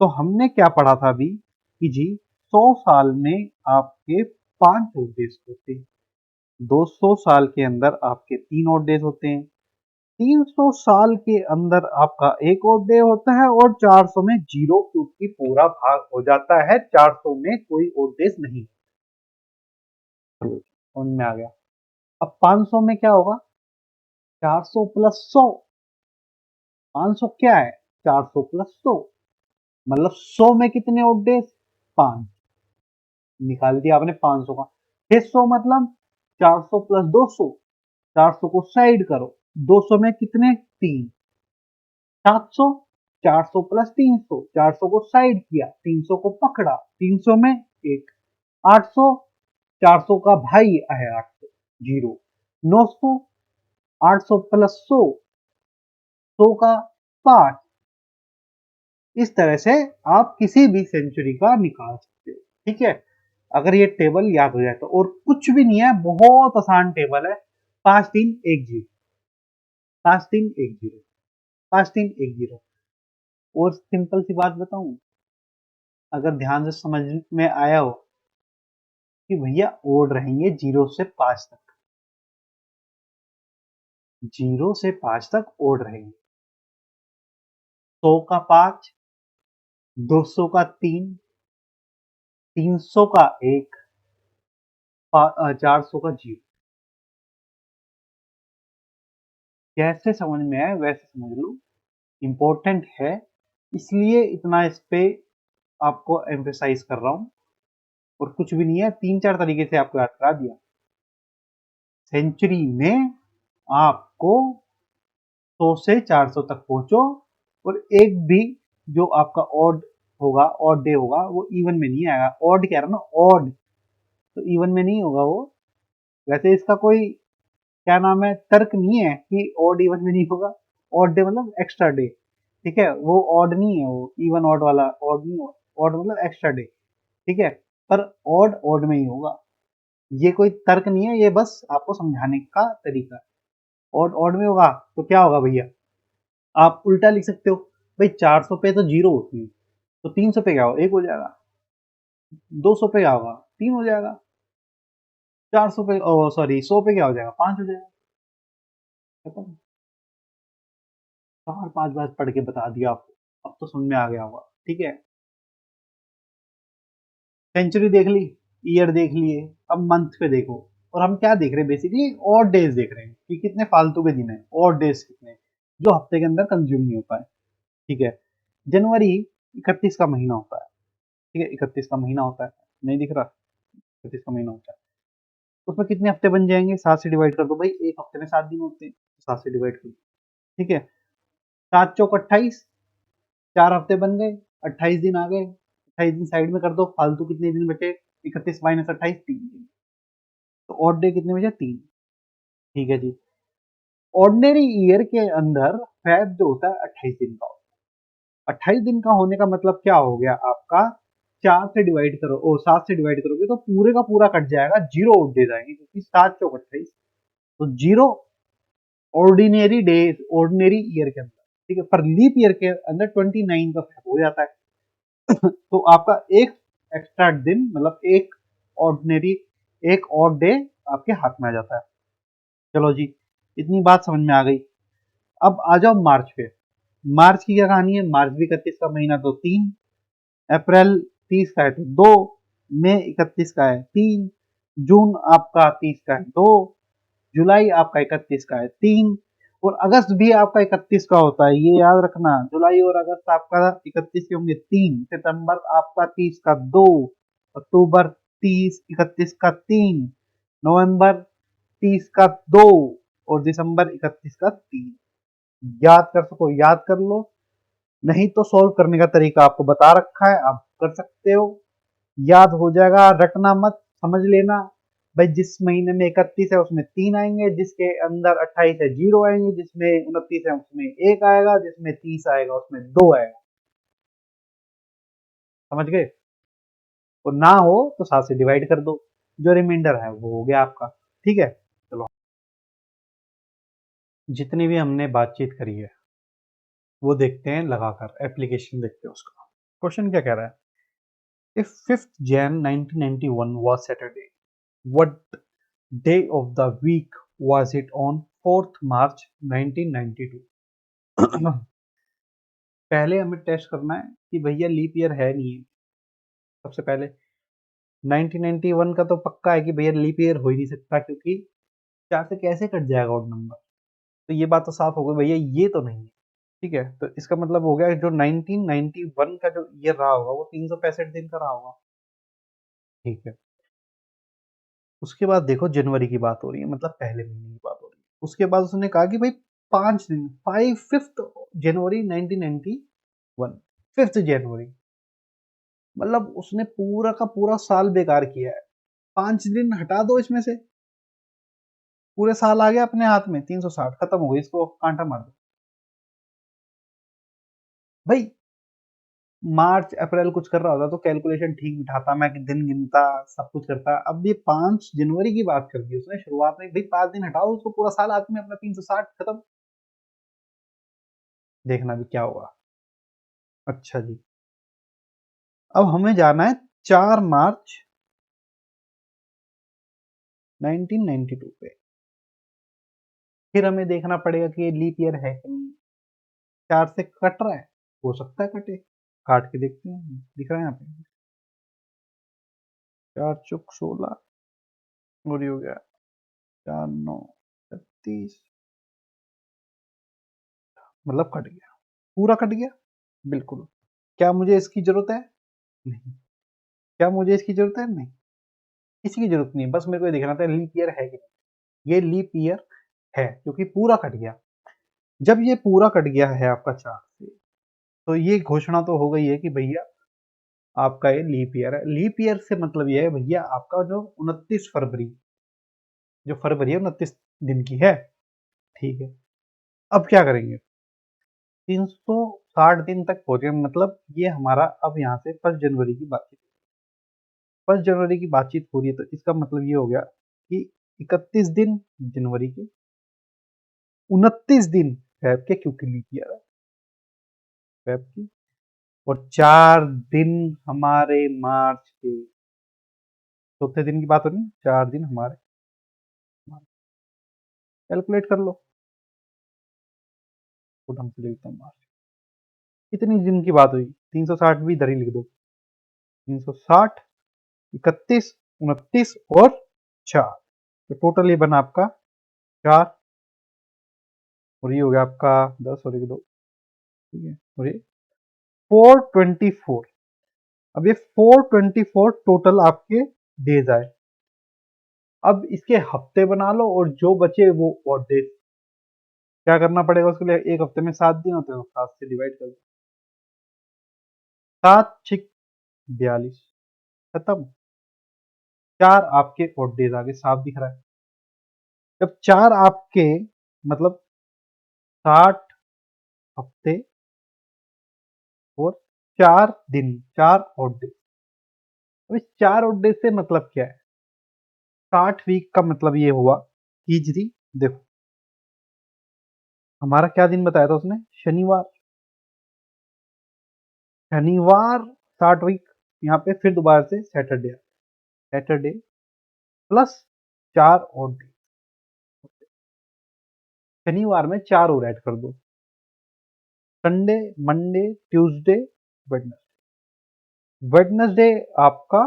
तो हमने क्या पढ़ा था अभी कि जी 100 साल में आपके 5 ओड डेज होते हैं, 200 साल के अंदर आपके 3 ओड डेज होते हैं, 300 साल के अंदर आपका एक और डे होता है, और 400 में जीरो, क्योंकि पूरा भाग हो जाता है, 400 में कोई और डेज नहीं। समझ में आ गया? अब 500 में क्या होगा? 400 प्लस 100, 500 क्या है, 400 प्लस 100, मतलब 100 में कितने ऑड डेज, 5, निकाल दिया आपने 500 का। फिर 100 मतलब 400 प्लस 200, 400 को साइड करो, 200 में कितने, 3, 700, 400 प्लस 300, 400 को साइड किया, 300 को पकड़ा, 300 में 1, 800, 400 का भाई है 800, 0, 900, 800 प्लस 100, 100 का 5। इस तरह से आप किसी भी सेंचुरी का निकाल सकते हो, ठीक है, अगर ये टेबल याद हो जाए तो। और कुछ भी नहीं है, बहुत आसान टेबल है, 5310, 5310, 5310। और सिंपल सी बात बताऊं, अगर ध्यान से समझ में आया हो कि भैया ओड रहेंगे 0 से 5 तक, 0 से 5 तक ओड रहेंगे, 100 का 5, 200 का 3, 300 का 1, 400 का 0। कैसे समझ में आए वैसे समझ लो, इंपॉर्टेंट है, इसलिए इतना इस पे आपको एम्फेसाइज कर रहा हूं। और कुछ भी नहीं है, 3-4 तरीके से आपको याद करा दिया। सेंचुरी में आपको 100 से 400 तक पहुंचो, और एक भी जो आपका ऑड होगा, ऑड डे होगा, वो इवन में नहीं आएगा। ऑड कह रहा ना, ऑड, तो इवन में नहीं होगा वो। वैसे इसका कोई क्या नाम है, तर्क नहीं है कि ऑड इवन में नहीं होगा। ऑड डे मतलब एक्स्ट्रा डे, ठीक है, वो ऑड नहीं है, वो इवन ऑड वाला ऑड नहीं होगा, ऑड मतलब एक्स्ट्रा डे, ठीक है, पर ऑड ऑड में ही होगा। ये कोई तर्क नहीं है, ये बस आपको समझाने का तरीका है। ऑड ऑड में होगा तो क्या होगा भैया, आप उल्टा लिख सकते हो, भाई 400 पे तो 0 होती है, तो 300 पे क्या होगा, 1 हो जाएगा, 200 पे क्या होगा, 3 हो जाएगा, 400 पे, सॉरी 100 पे क्या हो जाएगा, 5 हो जाएगा। खत्म। 4-5 बार पढ़ के बता दिया आपको, अब तो समझ में आ गया होगा, ठीक है। सेंचुरी देख ली, ईयर देख लिए, अब मंथ पे देखो। और हम क्या देख रहे हैं, बेसिकली ऑड डेज देख रहे हैं कि कितने फालतू के दिन है, ऑड डेज कितने जो हफ्ते के अंदर कंज्यूम नहीं हो पाए, ठीक है। जनवरी 31 का महीना होता है, ठीक है, 31 का महीना होता है, नहीं दिख रहा, 31 का महीना होता है, उसमें कितने हफ्ते बन जाएंगे, 7 से डिवाइड कर दो भाई, एक हफ्ते में 7 दिन होते हैं, 7 से डिवाइड कर दो, ठीक है। 7 चौक 28, 4 हफ्ते बन गए, 28 दिन आ गए, 28 दिन साइड में कर दो, फालतू कितने दिन बचे, 31 माइनस 28, 3 दिन, तो ऑड डे कितने बचे, 3, ठीक है जी। ऑर्डिनरी ईयर के अंदर फैब जो होता है 28 दिन का होता है। 28 दिन का होने का मतलब क्या हो गया आपका, 4 से डिवाइड करो, ओ 7 से डिवाइड करोगे तो पूरे का पूरा कट जाएगा, 0 दे जाएंगे, क्योंकि 7 चौक 28, तो 0 ऑर्डिनरी डेज, ऑर्डिनरी ईयर के अंदर, ठीक है। पर लीप ईयर के अंदर 29 का फैब हो जाता है तो आपका एक एक्स्ट्रा दिन, मतलब एक ऑर्डिनरी, एक और डे आपके हाथ में आ जाता है। चलो जी, इतनी बात समझ में आ गई। अब आ जाओ मार्च पे। मार्च की क्या कहानी है, मार्च भी 31 का महीना तो 3, अप्रैल 30 का है तो 2, मई 31 का है 3, जून आपका 30 का है 2, जुलाई आपका 31 का है 3, और अगस्त भी आपका 31 का होता है, ये याद रखना, जुलाई और अगस्त आपका 31 के होंगे 3, सितंबर आपका 30 का 2, अक्टूबर 31 का 3, नवंबर 30 का 2, और दिसंबर 31 का 3। याद कर सको याद कर लो, नहीं तो सॉल्व करने का तरीका आपको बता रखा है, आप कर सकते हो, याद हो जाएगा, रटना मत, समझ लेना। भाई जिस महीने में 31 है उसमें 3 आएंगे, जिसके अंदर 28 है 0 आएंगे, जिसमें 29 है उसमें 1 आएगा, जिसमें 30 आएगा उसमें 2 आएगा, समझ गए। और ना हो तो 7 से डिवाइड कर दो, जो रिमाइंडर है वो हो गया आपका, ठीक है। चलो, जितनी भी हमने बातचीत करी है वो देखते हैं लगाकर, एप्लीकेशन देखते हैं उसका। क्वेश्चन क्या कह रहा है, if 5th Jan 1991 was Saturday, what day of the week was it on 4th March 1992? पहले हमें टेस्ट करना है कि भैया लीप ईयर है नहीं है। सबसे पहले 1991 का तो पक्का है कि भैया लीप ईयर हो ही नहीं सकता, क्योंकि 4 से कैसे कट जाएगा ऑड नंबर, तो ये बात तो साफ हो गई भैया, ये तो नहीं है। ठीक है, तो इसका मतलब हो गया जो 1991 का जो ईयर रहा होगा वो 365 दिन का रहा होगा। ठीक है, उसके बाद देखो जनवरी की बात हो रही है, मतलब पहले महीने की बात हो रही है। उसके बाद उसने कहा कि भाई 5 दिन, 5 जनवरी 1991, 5 जनवरी, मतलब उसने पूरा का पूरा साल बेकार किया है। 5 दिन हटा दो इसमें से, पूरे साल आ गया अपने हाथ में, 360 खत्म हो गई, इसको कांटा मार दो भाई। मार्च अप्रैल कुछ कर रहा होता तो कैलकुलेशन ठीक बिठाता, मैं दिन गिनता, सब कुछ करता। अब ये 5 जनवरी की बात कर दी उसने शुरुआत में, भाई 5 दिन हटाओ, उसको पूरा साल हाथ में अपना, 360 खत्म। देखना भी क्या होगा। अच्छा जी, अब हमें जाना है 4 मार्च 1992 पे। फिर हमें देखना पड़ेगा कि ये लीप ईयर है कि नहीं। 4 से कट रहा है, हो सकता है कटे, काट के देखते हैं, दिख रहा है यहाँ पे। 4 चौक 16 और ये हो गया 4 9 36, मतलब कट गया, पूरा कट गया बिल्कुल। क्या मुझे इसकी जरूरत है? नहीं। क्या मुझे इसकी जरूरत है? नहीं, किसी की जरूरत नहीं, बस मेरे को ये देखना था लीप ईयर है कि नहीं। ये लीप ईयर है क्योंकि पूरा कट गया। जब ये पूरा कट गया है आपका 4 से, तो ये घोषणा तो हो गई है कि भैया आपका ये लीप ईयर है। लीप ईयर से मतलब ये है भैया आपका जो 29 फरवरी, जो फरवरी है 29 दिन की है। ठीक है, अब क्या करेंगे, 360 दिन तक पहुंचे, मतलब ये हमारा अब यहाँ से 1 जनवरी की बातचीत, 1 जनवरी की बातचीत हो रही है, तो इसका मतलब ये हो गया कि 31 दिन जनवरी के, 29 दिन फेब के, क्योंकि लीप ईयर है फेब की, और 4 दिन हमारे मार्च के। चौथे दिन की बात हो रही है, 4 दिन हमारे, कैलकुलेट कर लो, तो ढंग से लिखता हूँ मार्च। कितनी दिन की बात हुई, 360 भी इधर ही लिख दो, 360, 31, 29 और 4, तो टोटल ये बना आपका 4, और ये हो गया आपका 10 और 1 2, ठीक है, और ये 424। अब ये 424 टोटल आपके डेज आए। अब इसके हफ्ते बना लो और जो बचे वो और डेज। क्या करना पड़ेगा उसके लिए, एक हफ्ते में 7 दिन होते हैं, 7 से डिवाइड कर दो, 7 6 42, खत्म। 4 आपके और डेज आगे साफ दिख रहा है। जब 4 आपके, मतलब 60 हफ्ते और 4 दिन, 4 और डेज। अब इस 4 और डेज से मतलब क्या है, 60 वीक का मतलब ये हुआ हिजरी। देखो हमारा क्या दिन बताया था उसने, शनिवार, शनिवार 60 वीक। यहाँ पे फिर दोबारा से सैटरडे, सैटरडे प्लस 4 और डे, शनिवार में 4 और ऐड कर दो, Sunday Monday Tuesday Wednesday, Wednesday आपका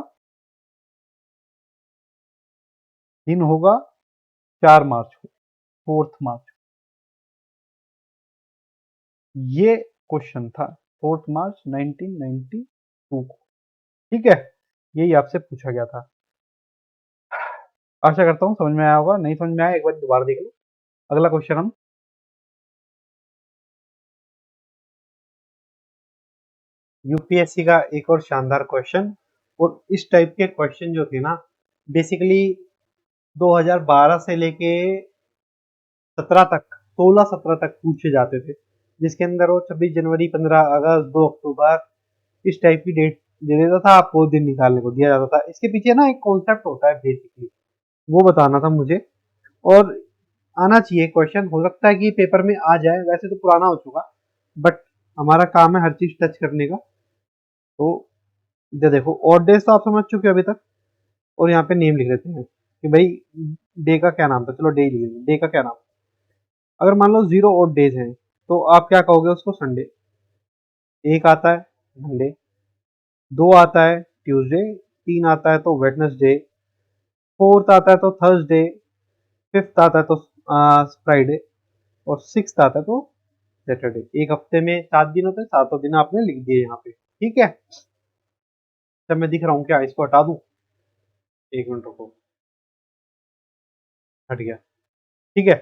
दिन होगा 4 मार्च को, 4 मार्च। ये क्वेश्चन था 4 मार्च 1992 को, ठीक है, यही आपसे पूछा गया था। आशा करता हूँ समझ में आया होगा, नहीं समझ में आया एक बार दोबारा देख लो। अगला क्वेश्चन हम, यूपीएससी का एक और शानदार क्वेश्चन, और इस टाइप के क्वेश्चन जो थे ना, बेसिकली 2012 से लेके 17 तक, 16 17 तक पूछे जाते थे, जिसके अंदर वो 26 जनवरी, 15 अगस्त, 2 अक्टूबर, इस टाइप की डेट दे देता था, आपको दिन निकालने को दिया जाता था। इसके पीछे ना एक कॉन्सेप्ट होता है बेसिकली, वो बताना था मुझे, और आना चाहिए क्वेश्चन। हो सकता है कि पेपर में आ जाए, वैसे तो पुराना हो चुका, बट हमारा काम है हर चीज टच करने का। तो इधर देखो, और डेज तो आप समझ चुके हो अभी तक, और यहाँ पे नेम लिख देते हैं कि भाई डे का क्या नाम था, चलो डे लिख डे का क्या नाम। अगर मान लो 0 और डेज हैं, तो आप क्या कहोगे उसको, संडे। एक आता है मंडे, 2 आता है ट्यूसडे, 3 आता है तो वेडनेसडे, फोर्थ आता है तो थर्सडे, फिफ्थ आता है तो फ्राइडे, और सिक्स आता है तो सैटरडे। एक हफ्ते में 7 दिन होते हैं, 7 दिन आपने लिख दिए यहाँ पे, ठीक है। जब मैं दिख रहा हूँ क्या, इसको हटा दूं, 1 मिनट रुको, हट गया, ठीक है।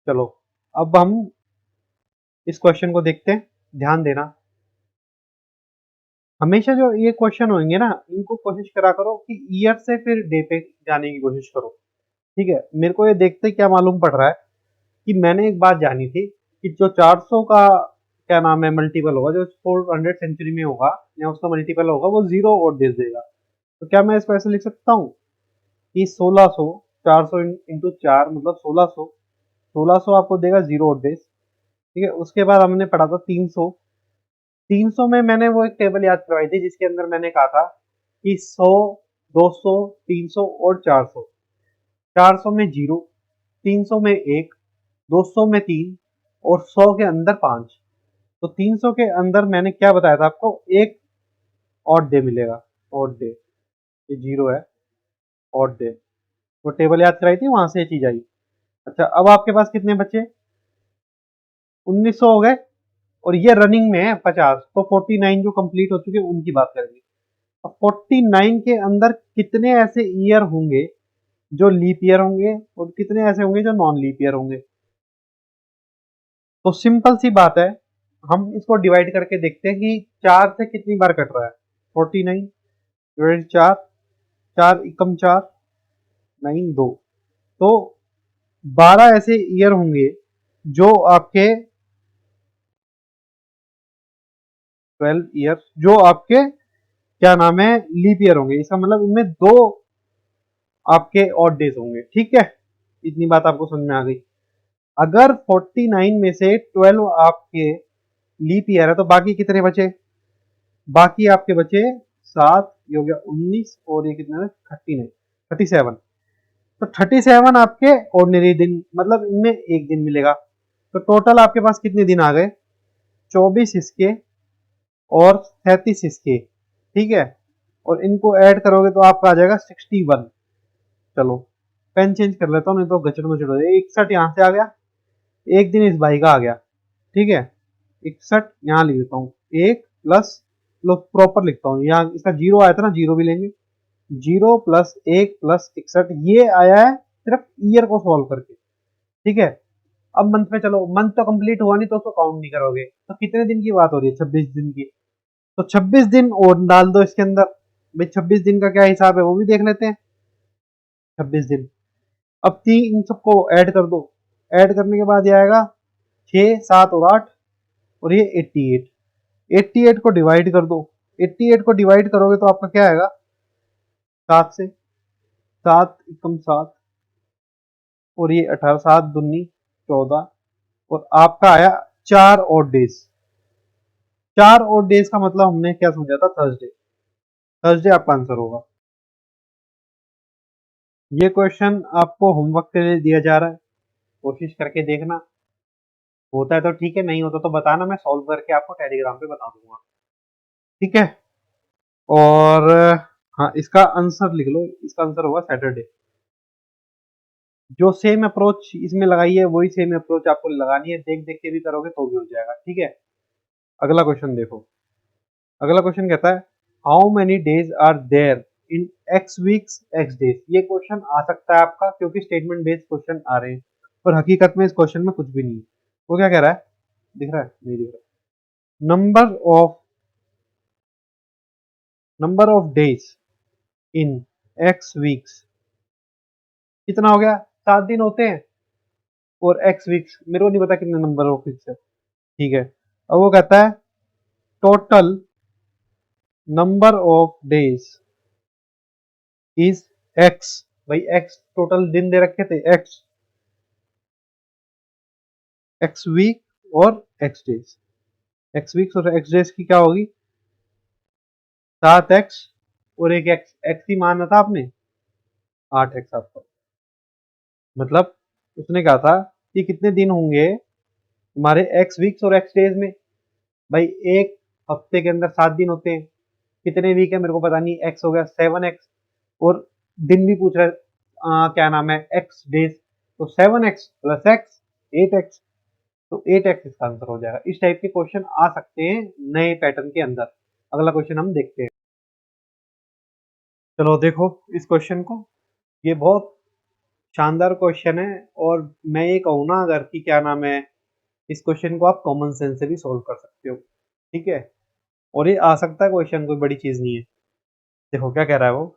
चलो अब हम इस क्वेश्चन को देखते हैं, ध्यान देना। हमेशा जो ये क्वेश्चन होंगे ना, इनको कोशिश करा करो कि ईयर से फिर डे पे जाने की कोशिश करो, ठीक है। मेरे को ये देखते क्या मालूम पड़ रहा है कि मैंने एक बात जानी थी कि जो 400 का क्या नाम है मल्टीपल होगा, जो 400 सेंचुरी में होगा या उसका मल्टीपल होगा, वो 0 और दे देगा। तो क्या मैं इसको ऐसे लिख सकता हूँ कि 1600, 400 इंटू 4 मतलब 1600, 1600 आपको देगा 0 और डेज, ठीक है। उसके बाद हमने पढ़ा था 300, 300 में मैंने वो एक टेबल याद करवाई थी जिसके अंदर मैंने कहा था कि 100, 200, 300 और 400। 400 में 0, 300 में 1, 200 में 3 और 100 के अंदर 5। तो 300 के अंदर मैंने क्या बताया था आपको, एक ऑड डे मिलेगा, ऑड डे, ये 0 है, ऑड डे। वो टेबल याद कराई थी, वहां से ये चीज आई। अच्छा अब आपके पास कितने बचे, 1900 हो गए, और ये रनिंग में है 50, तो 49 जो कंप्लीट हो चुके हैं उनकी बात करेंगे। अब 49 के अंदर कितने ऐसे ईयर होंगे जो लीप ईयर होंगे और कितने ऐसे होंगे जो नॉन लीप ईयर होंगे। तो सिंपल सी बात है, हम इसको डिवाइड करके देखते हैं कि 4 से कितनी बार कट रहा है। 49 डिवाइड 4, 4 एकम 4, 9 2, तो 12 ऐसे ईयर होंगे जो आपके 12 ईयर जो आपके क्या नाम है लीप ईयर होंगे। इसका मतलब इनमें 2 आपके ऑड डेज होंगे, ठीक है। इतनी बात आपको समझ में आ गई। अगर 49 में से 12 आपके लीप ईयर है तो बाकी कितने बचे, बाकी आपके बचे 7, ये हो गया 19 और ये कितना है 39, 37। तो 37 आपके ऑर्डिनरी दिन, मतलब इनमें एक दिन मिलेगा। तो टोटल आपके पास कितने दिन आ गए, 24 इसके और 37 इसके, ठीक है। और इनको ऐड करोगे तो आपका आ जाएगा 61। चलो पेन चेंज कर लेता हूँ, नहीं तो गचड़ मचड़ हो जाएगा। 61 यहाँ से आ गया, एक दिन इस भाई का आ गया, ठीक है। 61 यहाँ लिख देता हूँ, एक प्लस, लो प्रॉपर लिखता हूँ, यहाँ इसका 0 आया था ना, 0 भी लेंगे, 0 प्लस 1 प्लस 61, ये आया है सिर्फ ईयर को सॉल्व करके, ठीक है। अब मंथ में चलो, मंथ तो कंप्लीट हुआ नहीं तो उसको काउंट नहीं करोगे, तो कितने दिन की बात हो रही है, 26 दिन की। तो 26 दिन और डाल दो इसके अंदर। भाई 26 दिन का क्या हिसाब है वो भी देख लेते हैं। 26 दिन, अब तीन इन सबको ऐड कर दो, ऐड करने के बाद ये आएगा 6 7 और 8, और ये 88। 88 को डिवाइड कर दो, 88 को डिवाइड करोगे तो आपका क्या आएगा, 7 से, 7 एकम 7 और ये 18, 7 दूनी 14, और आपका आया 4 और डेज। 4 और डेज का मतलब हमने क्या समझा था, थर्सडे। थर्सडे आपका आंसर होगा। ये क्वेश्चन आपको होमवर्क के लिए दिया जा रहा है, कोशिश करके देखना, होता है तो ठीक है, नहीं होता तो बताना, मैं सॉल्व करके आपको टेलीग्राम पे बता दूंगा, ठीक है। और हाँ इसका आंसर लिख लो, इसका आंसर होगा सैटरडे। जो सेम अप्रोच इसमें लगाई है वही सेम अप्रोच आपको लगानी है, देख देख के भी करोगे तो भी हो जाएगा, ठीक है। अगला क्वेश्चन देखो, अगला क्वेश्चन कहता है how many days are there in x weeks x days. ये क्वेश्चन आ सकता है आपका क्योंकि स्टेटमेंट बेस्ड क्वेश्चन आ रहे हैं, और हकीकत में इस क्वेश्चन में कुछ भी नहीं है। वो क्या कह रहा है, दिख रहा है, नहीं दिख रहा। Number of days in x weeks कितना हो गया, 7 दिन होते हैं, और एक्स वीक्स मेरे को नहीं पता कितने नंबर ऑफ वीक्स है, ठीक है। अब वो कहता है total number of days is x. भाई एक्स टोटल दिन दे रखे थे, एक्स, एक्स वीक और एक्स डेज। एक्स वीक्स और एक्स डेज की क्या होगी, 7x और एक एक्स, एक्स ही माना था आपने, 8x आपका। मतलब उसने कहा था कि कितने दिन होंगे हमारे एक्स वीक्स और एक्स डेज में। भाई एक हफ्ते के अंदर 7 दिन होते हैं, कितने वीक है मेरे को पता नहीं, एक्स हो गया 7x, और दिन भी पूछ रहा है क्या नाम है एक्स डेज, तो 7x प्लस एक्स 8x। तो 8x इसका आंसर हो जाएगा। इस टाइप के क्वेश्चन आ सकते हैं नए पैटर्न के अंदर। अगला क्वेश्चन हम देखते हैं। चलो देखो इस क्वेश्चन को, ये बहुत शानदार क्वेश्चन है। और मैं ये कहूँ ना अगर कि क्या नाम है, इस क्वेश्चन को आप कॉमन सेंस से भी सोल्व कर सकते हो, ठीक है। और ये आ सकता है क्वेश्चन, कोई बड़ी चीज नहीं है। देखो क्या कह रहा है वो,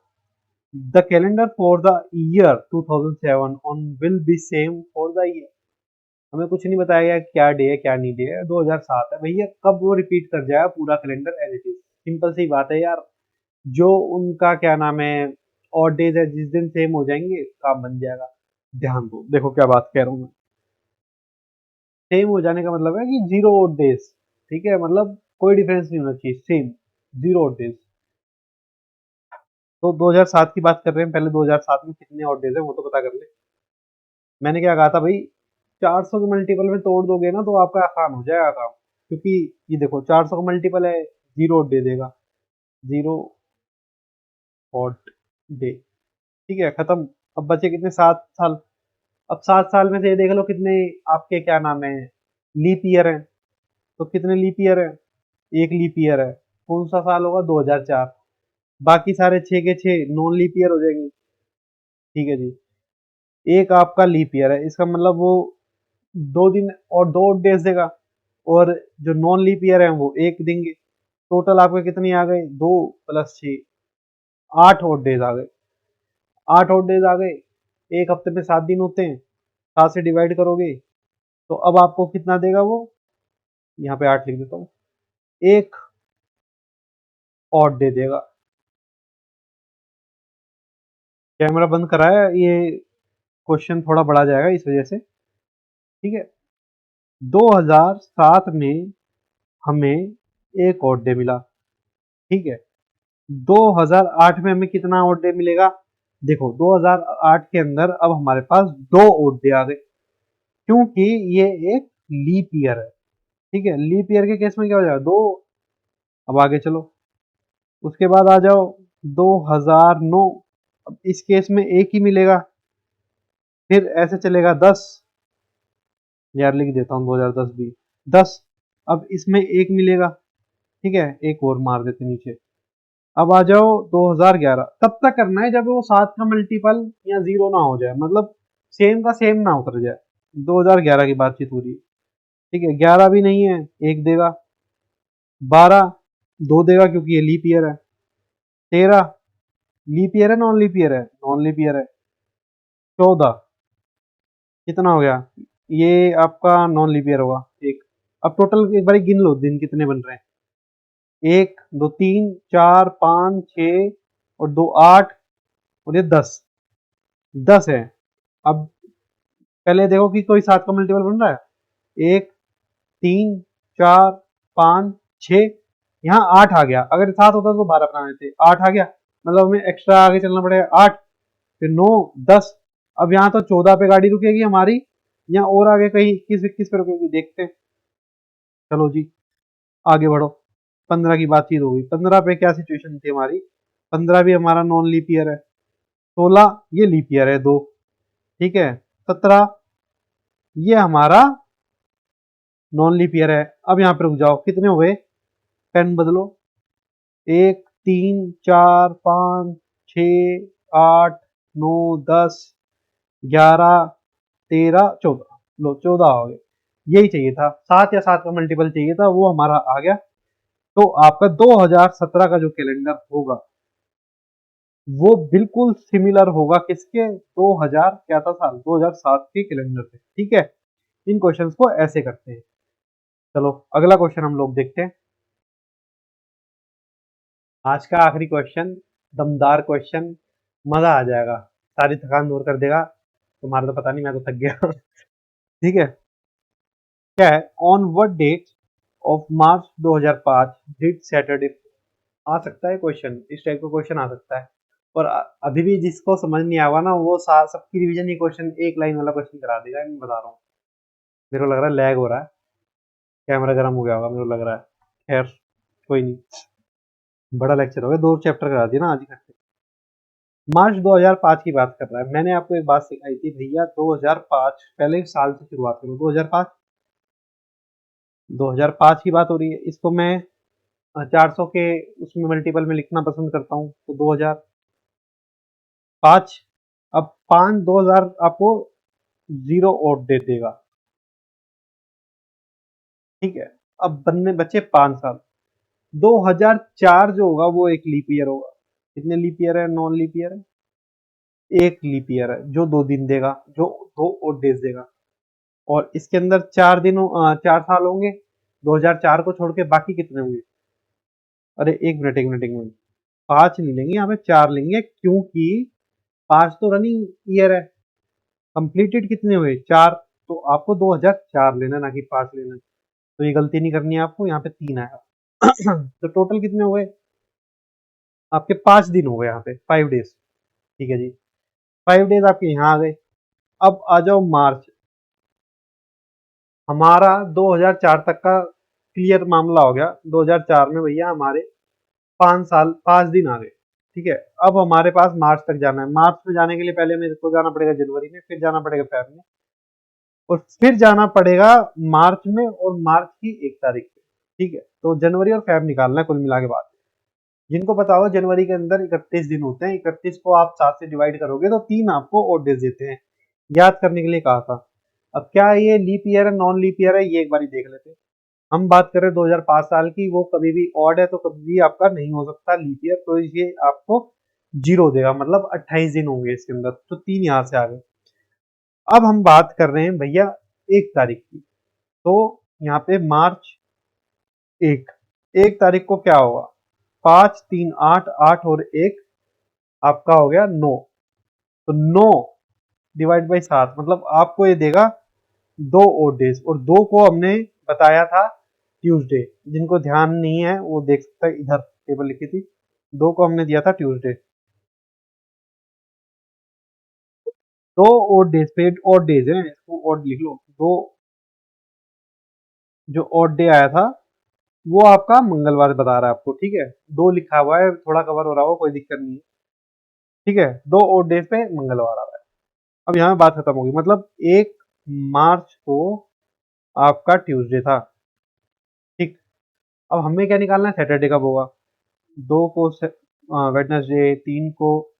the calendar for the year 2007 on will be same for the year. हमें कुछ नहीं बताया गया क्या डे है क्या नहीं डे है, 2007 है भैया, कब वो रिपीट कर जाएगा पूरा calendar as it is. Simple सी बात है यार, जो उनका क्या नाम है और डेज है जिस दिन सेम हो जाएंगे काम बन जाएगा। ध्यान दो, देखो क्या बात कह रहा हूँ मैं। सेम हो जाने का मतलब है कि जीरो ओड डेज, ठीक है, मतलब कोई डिफरेंस नहीं होना चाहिए, सेम जीरो ओड डेज। तो 2007 की बात कर रहे हैं, पहले 2007 में कितने ऑड डेज है वो तो पता कर ले। मैंने क्या कहा था भाई, 400 के मल्टीपल में तोड़ दोगे ना तो आपका आसान हो जाएगा काम। क्योंकि ये देखो 400 का मल्टीपल है, जीरो ऑड दे देगा, जीरो ऑड डे, ठीक है, खत्म। अब बचे कितने, 7 साल। अब 7 साल में से ये देख लो कितने आपके क्या नाम है लीप ईयर है। तो कितने लीप ईयर है, एक लीप ईयर है। कौन सा साल होगा, 2004। बाकी सारे 6 के 6 नॉन लीप ईयर हो जाएंगे, ठीक है जी। एक आपका लीप ईयर है, इसका मतलब वो 2 दिन और 2 डेज देगा। और जो नॉन लीप ईयर है वो एक देंगे। टोटल आपके कितने आ गए, 2 + 6, 8 और डेज आ गए। 8 और डेज आ गए। एक हफ्ते में 7 दिन होते हैं, 7 से डिवाइड करोगे तो अब आपको कितना देगा वो, यहाँ पे 8 लिख देता हूँ, एक और डे देगा। कैमरा बंद कराया, ये क्वेश्चन थोड़ा बढ़ा जाएगा इस वजह से, ठीक है। 2007 में हमें एक और डे मिला, ठीक है। 2008 में हमें कितना ओड डे मिलेगा, देखो 2008 के अंदर अब हमारे पास 2 ओड डे आ गए, क्योंकि ये एक लीप ईयर है, ठीक है। लीप ईयर के केस में क्या हो जाएगा, 2। अब आगे चलो, उसके बाद आ जाओ 2009। अब इस केस में एक ही मिलेगा, फिर ऐसे चलेगा 10, यार लिख देता हूँ 2010 भी, 10। अब इसमें एक मिलेगा, ठीक है, एक और मार देते नीचे। अब आ जाओ 2011, तब तक करना है जब वो 7 का मल्टीपल या जीरो ना हो जाए, मतलब सेम का सेम ना उतर जाए। 2011 की बातचीत हो रही है, ठीक है। 11 भी नहीं है, एक देगा। 12, 2 देगा क्योंकि ये लीप ईयर है। 13, लीप ईयर है नॉन लीप ईयर है, नॉन लीप ईयर है। 14, कितना हो गया, ये आपका नॉन लीप ईयर होगा, एक। अब टोटल एक बार गिन लो दिन कितने बन रहे हैं, 1 2 3 4 5 6 और 2 8 और ये 10, 10 है। अब पहले देखो कि कोई 7 का मल्टीपल बन रहा है, 1 3 4 5 6, यहाँ 8 आ गया। अगर 7 होता तो 12 बनाने थे, 8 आ गया, मतलब हमें एक्स्ट्रा आगे चलना पड़ेगा, 8 फिर 9 10। अब यहाँ तो 14 पे गाड़ी रुकेगी हमारी, या और आगे कहीं 21 21 पे रुकेगी, देखते हैं। चलो जी आगे बढ़ो। 15 की बातचीत हो गई, 15 पे क्या सिचुएशन थी हमारी, 15 भी हमारा नॉन लीप ईयर है। 16 ये लीप ईयर है, 2, ठीक है। 17 ये हमारा नॉन लीप ईयर है। अब यहाँ पे रुक जाओ, कितने हो गए, पेन बदलो, 1 3 4 5 6 8 9 10 11 13 14, लो 14 हो गए। यही चाहिए था, 7 या 7 का मल्टीपल चाहिए था, वो हमारा आ गया। तो आपका 2017 का जो कैलेंडर होगा वो बिल्कुल सिमिलर होगा किसके, 2000 क्या था साल, 2007 के कैलेंडर से, ठीक है। इन क्वेश्चंस को ऐसे करते हैं। चलो अगला क्वेश्चन हम लोग देखते हैं। आज का आखिरी क्वेश्चन, दमदार क्वेश्चन, मजा आ जाएगा, सारी थकान दूर कर देगा। तुम्हारा तो पता नहीं, मैं तो थक गया ठीक है। क्या है, on what date of March 2005 did Saturday, आ सकता है क्वेश्चन, इस टाइप का क्वेश्चन आ सकता है। और अभी भी जिसको समझ नहीं आवा ना वो सबकी रिवीजन ही क्वेश्चन, एक लाइन वाला क्वेश्चन करा देगा, मैं बता रहा हूँ। मेरे को लग रहा है लैग हो रहा है, कैमरा गर्म हो गया होगा मेरे को लग रहा है। खैर कोई नहीं, बड़ा लेक्चर हो गया, 2 चैप्टर करा दिया ना आज ही। मार्च 2005 की बात कर रहा है। मैंने आपको एक बात सिखाई थी भैया, 2005 पहले साल से शुरुआत करो, 2005 2005 की बात हो रही है, इसको मैं 400 के उसमें मल्टीपल में लिखना पसंद करता हूँ, तो 2005। अब 5 2000 आपको जीरो ओड दे देगा, ठीक है। अब बनने बचे 5 साल। 2004 जो होगा वो एक लीप ईयर होगा। कितने लीप ईयर है? नॉन लीप ईयर है, एक लीप ईयर है जो 2 दिन देगा, जो 2 ओड डेज देगा। और इसके अंदर 4 साल होंगे 2004 को छोड़ के, बाकी कितने होंगे? अरे एक मिनट एक मिनट एक मिनट, 5 नहीं लेंगे यहाँ पे, 4 लेंगे, क्योंकि 5 तो रनिंग ईयर है। कंप्लीटेड कितने हुए? 4। तो आपको 2004 लेना है, ना कि 5 लेना है। तो ये गलती नहीं करनी है आपको, यहाँ पे 3 आएगा। तो टोटल कितने हुए आपके? 5 दिन हो गए यहाँ पे, 5 डेज। ठीक है जी, 5 डेज आपके यहाँ आ गए। अब आ जाओ मार्च। हमारा 2004 तक का क्लियर मामला हो गया। 2004 में भैया हमारे 5 साल 5 दिन आ गए, ठीक है। अब हमारे पास मार्च तक जाना है। मार्च में जाने के लिए पहले मेरे को जाना पड़ेगा जनवरी में, फिर जाना पड़ेगा फेब में, और फिर जाना पड़ेगा मार्च में, और मार्च की 1 तारीख पे, ठीक है। तो जनवरी और फेब निकालना है कुल मिला के बाद। जिनको पता हो जनवरी के अंदर 31 दिन होते हैं, 31 को आप 7 से डिवाइड करोगे तो 3 आपको ओड डेज देते हैं। याद करने के लिए कहा था। अब क्या ये लीप ईयर है नॉन लीप ईयर है, ये एक बार देख लेते हैं। हम बात करें 2005 साल की, वो कभी भी ऑड है तो कभी भी आपका नहीं हो सकता लीप ईयर, तो ये आपको जीरो देगा, मतलब 28 दिन होंगे इसके अंदर, तो 3 यहाँ से आ गए। अब हम बात कर रहे हैं भैया 1 तारीख की, तो यहाँ पे मार्च 1, 1 तारीख को क्या होगा? 5 3 8, 8 और 1 आपका हो गया 9। तो 9 डिवाइड बाई 7, मतलब आपको ये देगा 2 ओड डेज, और 2 को हमने बताया था ट्यूसडे। जिनको ध्यान नहीं है वो देख सकता है, इधर टेबल लिखी थी, 2 को हमने दिया था ट्यूसडे। 2 ओड डेज पे, ओड डेज है, इसको ओड लिख लो। दो जो ओड डे आया था वो आपका मंगलवार बता रहा है आपको, ठीक है। 2 लिखा हुआ है, थोड़ा कवर हो रहा हो, कोई दिक्कत नहीं है, ठीक है। 2 ओड डेज पे मंगलवार आ रहा है। अब यहाँ बात खत्म होगी, मतलब 1 मार्च को आपका ट्यूसडे था, ठीक। अब हमें क्या निकालना है? सैटरडे कब होगा। 2 को वेडनेसडे, 3 को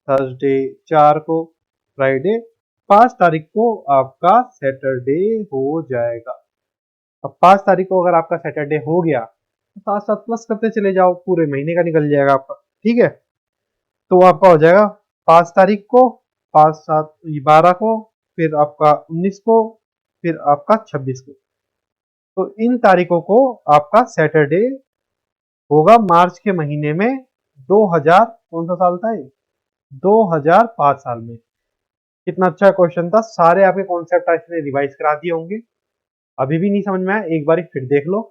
थर्सडे, 4 को फ्राइडे, 5 तारीख को आपका सैटरडे हो जाएगा। अब 5 तारीख को अगर आपका सैटरडे हो गया तो 7 7 प्लस करते चले जाओ, पूरे महीने का निकल जाएगा आपका, ठीक है। तो आपका हो जाएगा 5 तारीख को, 5 7 12 को, फिर आपका 19 को, फिर आपका 26 को। तो इन तारीखों को आपका सैटरडे होगा मार्च के महीने में। 2000 कौन सा साल था ये? 2005 साल में। कितना अच्छा क्वेश्चन था, सारे आपके कॉन्सेप्ट इसने रिवाइज करा दिए होंगे। अभी भी नहीं समझ में आया, एक बार फिर देख लो,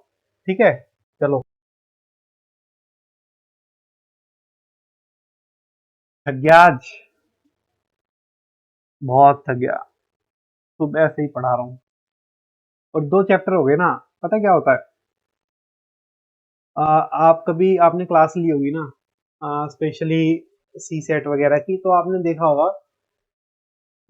ठीक है। चलो, थक गया आज, बहुत थक गया, सुबह से ही पढ़ा रहा हूँ, और 2 चैप्टर हो गए ना। पता क्या होता है, आप कभी आपने क्लास ली होगी ना, स्पेशली सी सेट वगैरह की, तो आपने देखा होगा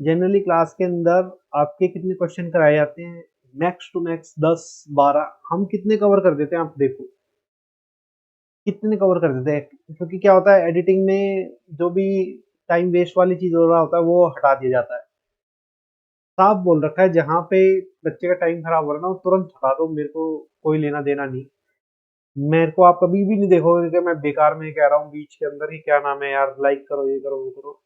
जनरली क्लास के अंदर आपके कितने क्वेश्चन कराए जाते हैं? Max to max 10 12। हम कितने कवर कर देते हैं आप देखो, कितने कवर कर देते हैं, क्योंकि क्या होता है एडिटिंग में जो भी टाइम वेस्ट वाली चीज हो रहा होता है वो हटा दिया जाता है। साफ बोल रखा है, जहाँ पे बच्चे का टाइम खराब हो रहा है ना, वो तुरंत हटा दो, मेरे को कोई लेना देना नहीं। मेरे को आप कभी भी नहीं देखोगे कि मैं बेकार में कह रहा हूँ बीच के अंदर ही, क्या नाम है यार, लाइक करो, ये करो वो करो।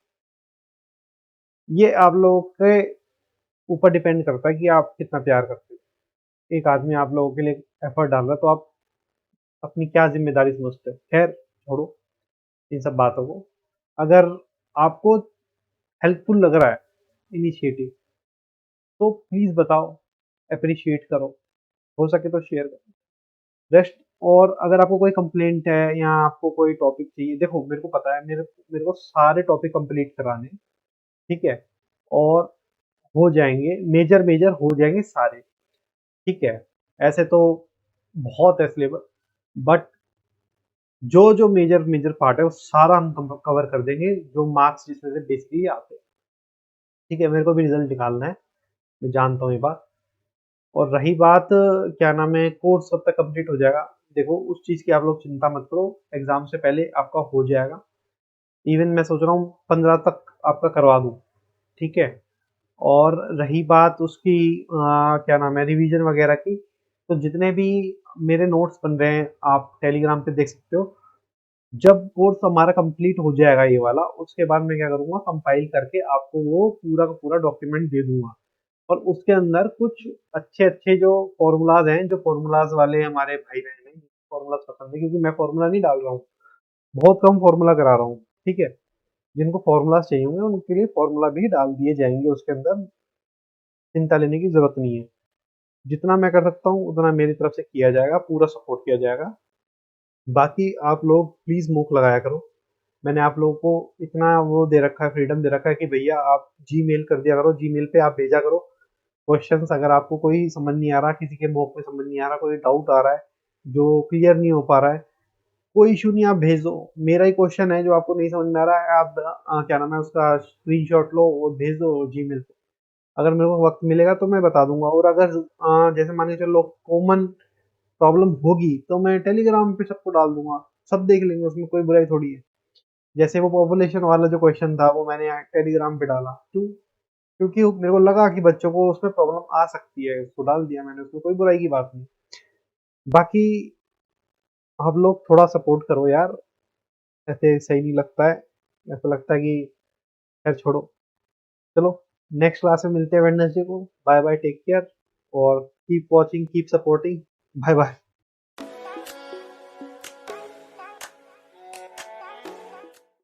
ये आप लोगों के ऊपर डिपेंड करता है कि आप कितना प्यार करते हो। एक आदमी आप लोगों के लिए एफर्ट डाल रहा है, तो आप अपनी क्या जिम्मेदारी समझते हो? खैर छोड़ो इन सब बातों को। अगर आपको हेल्पफुल लग रहा है इनिशिएटिव, तो प्लीज बताओ, अप्रिशिएट करो, हो सके तो शेयर करो। रेस्ट, और अगर आपको कोई कंप्लेंट है या आपको कोई टॉपिक चाहिए, देखो मेरे को पता है, मेरे मेरे को सारे टॉपिक कंप्लीट कराने हैं, ठीक है। और हो जाएंगे, मेजर मेजर हो जाएंगे सारे, ठीक है। ऐसे तो बहुत है सिलेबस, बट जो जो मेजर मेजर पार्ट है वो सारा हम कवर कर देंगे, जो मार्क्स जिसमें से बेसिकली आते हैं, ठीक है। मेरे को भी रिजल्ट निकालना है, मैं जानता हूँ ये बात। और रही बात क्या नाम है, कोर्स कब तक कंप्लीट हो जाएगा, देखो उस चीज़ की आप लोग चिंता मत करो, एग्ज़ाम से पहले आपका हो जाएगा। इवन मैं सोच रहा हूँ 15 तक आपका करवा दूँ, ठीक है। और रही बात उसकी क्या नाम है, रिवीजन वगैरह की, तो जितने भी मेरे नोट्स बन रहे हैं आप टेलीग्राम पे देख सकते हो। जब कोर्स हमारा कंप्लीट हो जाएगा ये वाला, उसके बाद मैं क्या करूँगा, कंपाइल करके आपको वो पूरा का पूरा डॉक्यूमेंट दे दूँगा। और उसके अंदर कुछ अच्छे-अच्छे जो फ़ॉर्मूलाज़ हैं, जो फ़ॉर्मूलाज़ वाले हमारे भाई-बहन हैं, फ़ॉर्मूलाज़ पसंद है, क्योंकि मैं फ़ॉर्मूला नहीं डाल रहा हूँ, बहुत कम फ़ॉर्मूला करा रहा हूँ, ठीक है। जिनको फ़ॉर्मूलाज़ चाहिए होंगे उनके लिए फ़ॉर्मूला भी डाल दिए जाएँगे उसके अंदर, चिंता लेने की ज़रूरत नहीं है। जितना मैं कर सकता हूँ उतना मेरी तरफ से किया जाएगा, पूरा सपोर्ट किया जाएगा। बाकी आप लोग प्लीज़ मुँह लगाया करो। मैंने आप लोगों को इतना वो दे रखा है, फ्रीडम दे रखा है कि भैया आप जीमेल कर दिया करो, जीमेल पे आप भेजा करो क्वेश्चंस। अगर आपको कोई समझ नहीं आ रहा, किसी के मॉक में समझ नहीं आ रहा, कोई डाउट आ रहा है जो क्लियर नहीं हो पा रहा है, कोई इशू नहीं, आप भेज दो। मेरा ही क्वेश्चन है जो आपको नहीं समझ में आ रहा है, आप क्या नाम है उसका स्क्रीनशॉट लो और भेज दो जीमेल पे। अगर मेरे को वक्त मिलेगा तो मैं बता दूंगा। और अगर जैसे मान के चलो कॉमन प्रॉब्लम होगी तो मैं टेलीग्राम पे सबको डाल दूंगा, सब देख लेंगे, उसमें कोई बुराई थोड़ी है। जैसे वो पॉपुलेशन वाला जो क्वेश्चन था वो मैंने टेलीग्राम पे डाला, क्यों? क्योंकि मेरे को लगा कि बच्चों को उसमें प्रॉब्लम आ सकती है, उसको डाल दिया मैंने, उसमें कोई बुराई की बात नहीं। बाकी आप लोग थोड़ा सपोर्ट करो यार, ऐसे सही नहीं लगता है। ऐसा लगता है कि खैर छोड़ो, चलो नेक्स्ट क्लास में मिलते हैं वेडनेसडे को। बाय बाय, टेक केयर और keep watching, keep supporting. Bye bye.